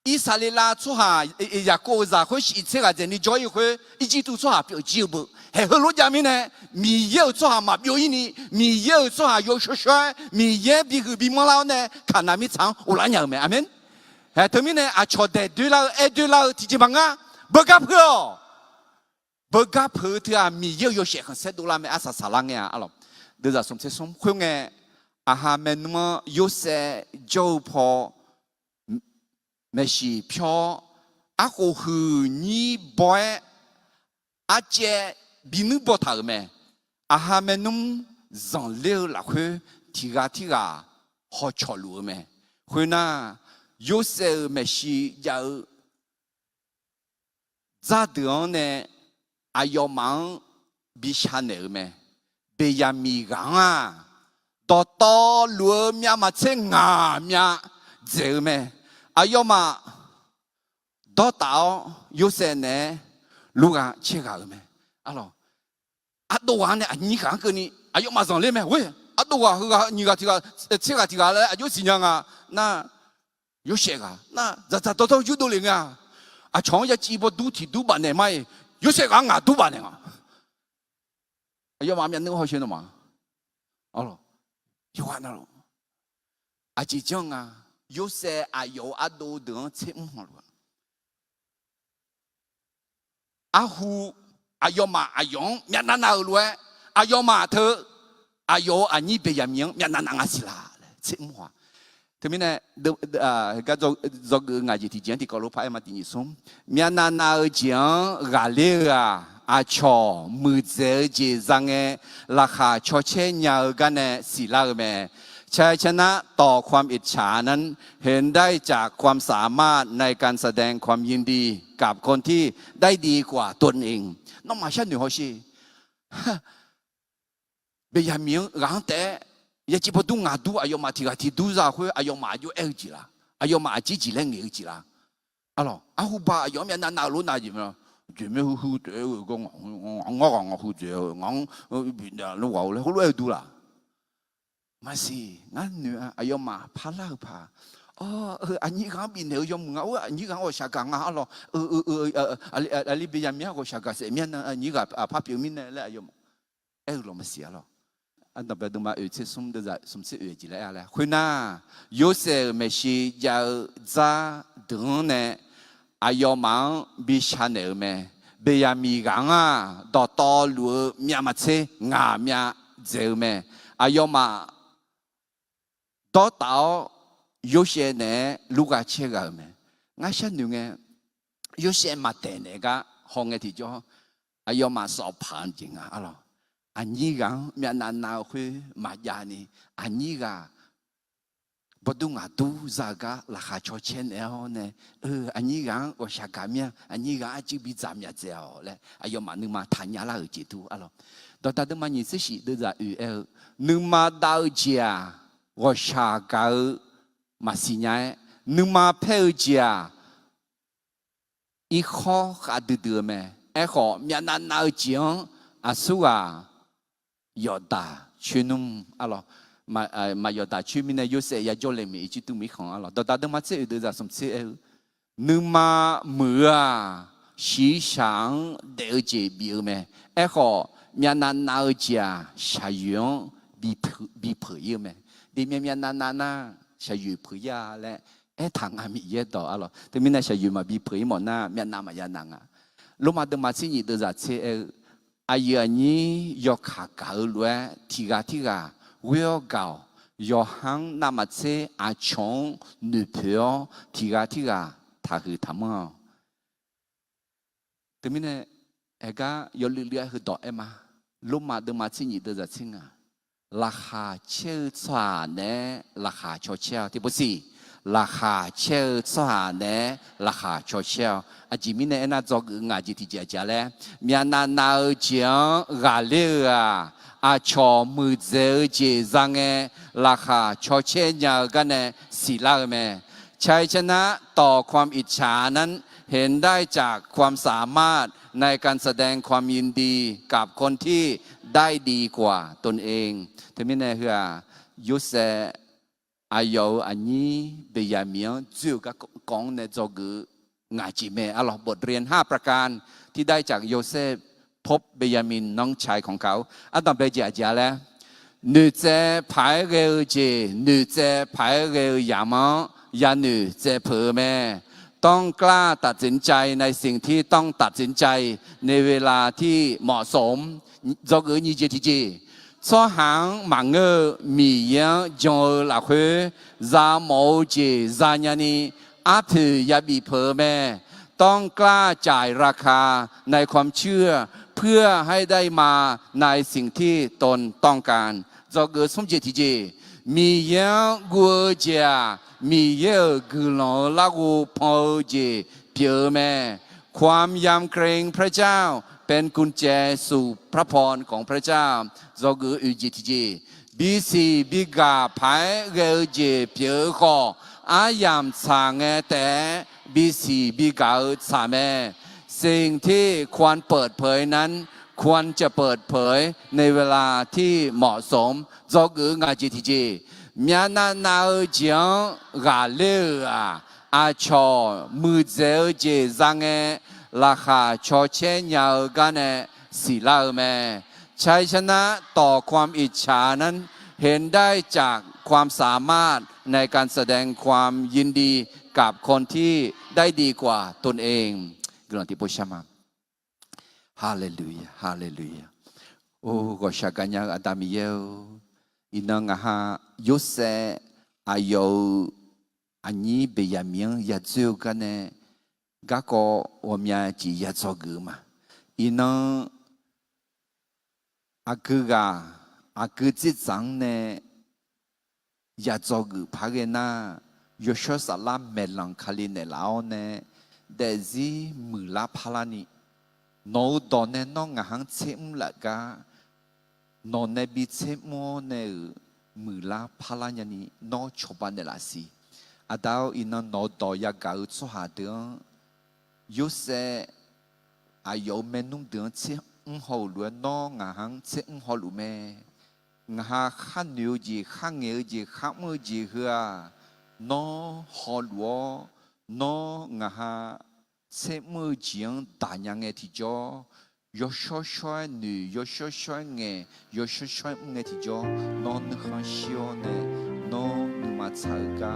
以色列啦，做下呀国家会一切个人，你教育会一直都做下表记不？还和罗家面呢，米有做下嘛表演呢，米有做下有学学，米有比莫老呢，看那米长乌兰样没阿门。还他们呢啊，瞧得对了，对了，提起忙啊，不干破，不干破的啊，米有些很些多啦，没阿啥啥啷个啊，咯，都在送车送，会个啊哈们么有些就破。ไม่ใช่เพียว阿哥是你不阿姐比你不他们，阿哈们弄上流了去提个好吃路me，会那有些me是要咋的呢？阿要忙比下那me，被人迷港啊，到路面嘛青啊面这me，阿要嘛到有些呢路啊切个me，阿咯，阿多话呢，你看个你阿要嘛上来me，喂。啊，都话个你个这个这个嘞，有几样啊？那有些个，那这有道理啊！啊，创业几波都提都办的嘛，有些个啊都办的啊。要嘛面那个好些的嘛，哦咯，有话那咯，啊，这种啊，有些啊有啊都等切唔好了。啊呼啊要嘛啊用面那了，啊要嘛特。阿有阿你别人名，面难阿是啦，切唔话。特别呢，个做个伢子提前提高楼拍嘛，第二松，面难阿讲阿里啊，阿乔木子节上诶，ราคาชอเชญากันเนี่ยสิลาแม่ชัยชนะต่อความอิจฉานั้นเห็นได้จากความสามารถในการแสดงความยินดีกับคนที่ได้ดีกว่าตนเองน้องมาชันหนูเขาสิเบียมิงรังแต่ยาจิปตุงาดูอายมาที่กาที่ดูซาคุอายมาอยู่เอจิละอายมาจีจีเล่งเอจิละอะล่ะอาหูบ้าอายมีนาลุนาจิมั้ยจุไม่หูเดี๋ยวก็งอหูเดี๋ยวงบินลูกเอาเลยเขารู้ดูละมาสิงั้นเนื้ออายมาพาลาพาอันนี้เขาบินเดียวยมงอันนี้เขาชักกังอะล่ะอะไรเบียมีเขาชักกังเสียมีนะอันนี้ก็พาพิวมินเลยอายมาเราไม่เสียหรอกอันต่อไปดูมาเชื่อสมเด็จสมศรีจีเลยอะไรคุณน่ะ有些ไม่ใช่要咋等呢อายมังบิชาเนอเมเบียมีกังอ่ะต่อลูมีมาเชงามีเจอเมอายมาต่อ有些呢ลูกอาเชกันเมงั้นฉันนึกไง有些มาแต่เนี่ยก็ห้องที่จ่ออายมาสอบผ่านจริงอ่ะอะไรอันนี้ก็มีนานๆคุยมาญานี่อันนี้ก็บดูงาดูจาก็ราคาชดเชยเนี่ยอันนี้ก็ว่าชักการ์อันนี้ก็อาจจะมีจำยาเจ้าเลยอายุมาหนึ่งมาทานยาละจิตุอะไรตอนนั้นมาหนึ่งสิ่งเดียวจะหนึ่งมาดาวเจ้าว่าชักการ์มาสิ่งนี้หนึ่งมาเพลเจ้าอีกข้อขาดเดือดไหมข้อมีนานๆเจ้าอาศัยยอดาชื่อนุ่มอะไรมายอดาชื่อมินายโยเซยาโจเลมีจิตุมิของอะไรตอนนั้นมาเจอเดือดสมเสด็จนึกมาเมื่อสีสังเดือดเจ็บบีไหมข้อมีนานๆเจ้าชายยงบีเผยไหมดีมีนานๆชายยงเผยและทางอามีเยอะต่ออะไรแต่มินายชายยงมาบีเผยหมดหน้ามีนามายานางลงมาเดินมาที่นี่เดือดเจ็บอายุนี้ยกขาเก่าเลยที่กาเวลเก่ายกหังนำมาเจอาชงนึเพียวที่กาถ้าคือทำเอาแต่ไม่เนี่ยก็ยกเรื่อยๆคือต่อมาลงมาเดินมาที่นี่เดินจากที่ง่ะราคาเชื่อสาเนี่ยราคาชดเชยที่ปุ๊สิราคาเชื่อสาเนี่ยราคาชดเชยอาจิมิเนี่ยน่าจะงานจิตใจแล้วมีนาเจียงกาเลียอาชอมือเจอเจซังเอราคาชดเชยกันเนี่ยสิลาเมชัยชนะต่อความอิจฉานั้นเห็นได้จากความสามารถในการแสดงความยินดีกับคนที่ได้ดีกว่าตนเองที่มิเนี่ยคือยุเซอายุอันนี้เบียมีนจู่กับกองในจอกืองาจิเมอลอบทเรียน5ประการที่ได้จากโยเซฟพบเบียมินน้องชายของเขาอันต่อไปจะแล้วนึเจพายเรือเจนึเจพายเรือยามยานึเจเผอแม่ต้องกล้าตัดสินใจในสิ่งที่ต้องตัดสินใจในเวลาที่เหมาะสมจอกือนี่เจที่เจ所行忙个米样将来回ราโมเจซาญานีอาเพยาบีเพอแม่ ต้องกล้าจ่ายราคาในความเชื่อเพื่อให้ได้มาในสิ่งที่ตนต้องการ这个从这题节米养国家米养กุลลักอุพอเจเพียแม่ความยำเกรงพระเจ้าเป็นกุญแจสู่พระพรของพระเจ้า这个อุจิทีเจบีซีบิกาภายเกเจเพียขออายามสางแต่บีซีบิกาสาแม่สิ่งที่ควรเปิดเผยนั้นควรจะเปิดเผยในเวลาที่เหมาะสมจอกงาจิติจีเมียนานาเจียงกาเลอาชอมือเจอเจจังราคาชอเชนยาวกันสิลาแม่ชัยชนะต่อความอิจฉานั้นเห็นได้จากความสามารถในการแสดงความยินดีกับคนที่ได้ดีกว่าตนเองกลังที่พุชมาฮาเลลูยาฮาเลลูยาโอ้ก็ชากันยังอาตามิเยลอินังฮายุเซอายุอันนี้เบียมิงยัดเจอกันเนี่ยก็我们จียัดจอกูมาอินังอากูจิตสังเนี่ยยัดจอกูพาเกน่ายศสลามเมลังคาลินเนลาวเนี่ยเดซีมือลาพลานีโนดอนเนน้องหังเชื่อมละกานอนเนบิเชื่อมเนมือลาพลานีนี่น้องชบันเนลาซีอาดาวอินันโนดอยากาอุตสหะเดือนยุเซอายุเมนุมเดือนเชื่อหัวล้วนน้องหังเชื่อหัวลุ่มเมงาขันนิวจีขังเงยจีขังมือจีเหือน้องหัวลัวน้องงาเสมือจีงตายังเงที่จ่อยศช่วยหนูยศช่วยเงยศช่วยเงที่จ่อน้องนึกหันเชียวเนน้องนึกมาใช้กา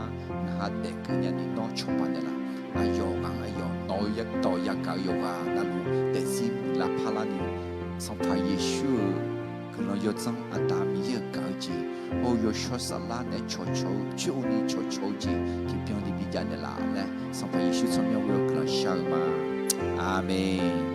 งาเด็กเนี่ยนี่น้องชอบปานเดล่ะอายุกังอายุน้อยยักต่อยักกาโยกานั่นลูแต่ซิมลาพาลานีสัมภาเยซูก็น้อยจังอาตามีเยอะกาจีโอยศสลาเนี่ยชดโชจูนี่ชดโชจีที่เพียงที่บิดาเนี่ยละและสัมภาเยซูสมัยเวลกลางชามาอาเมน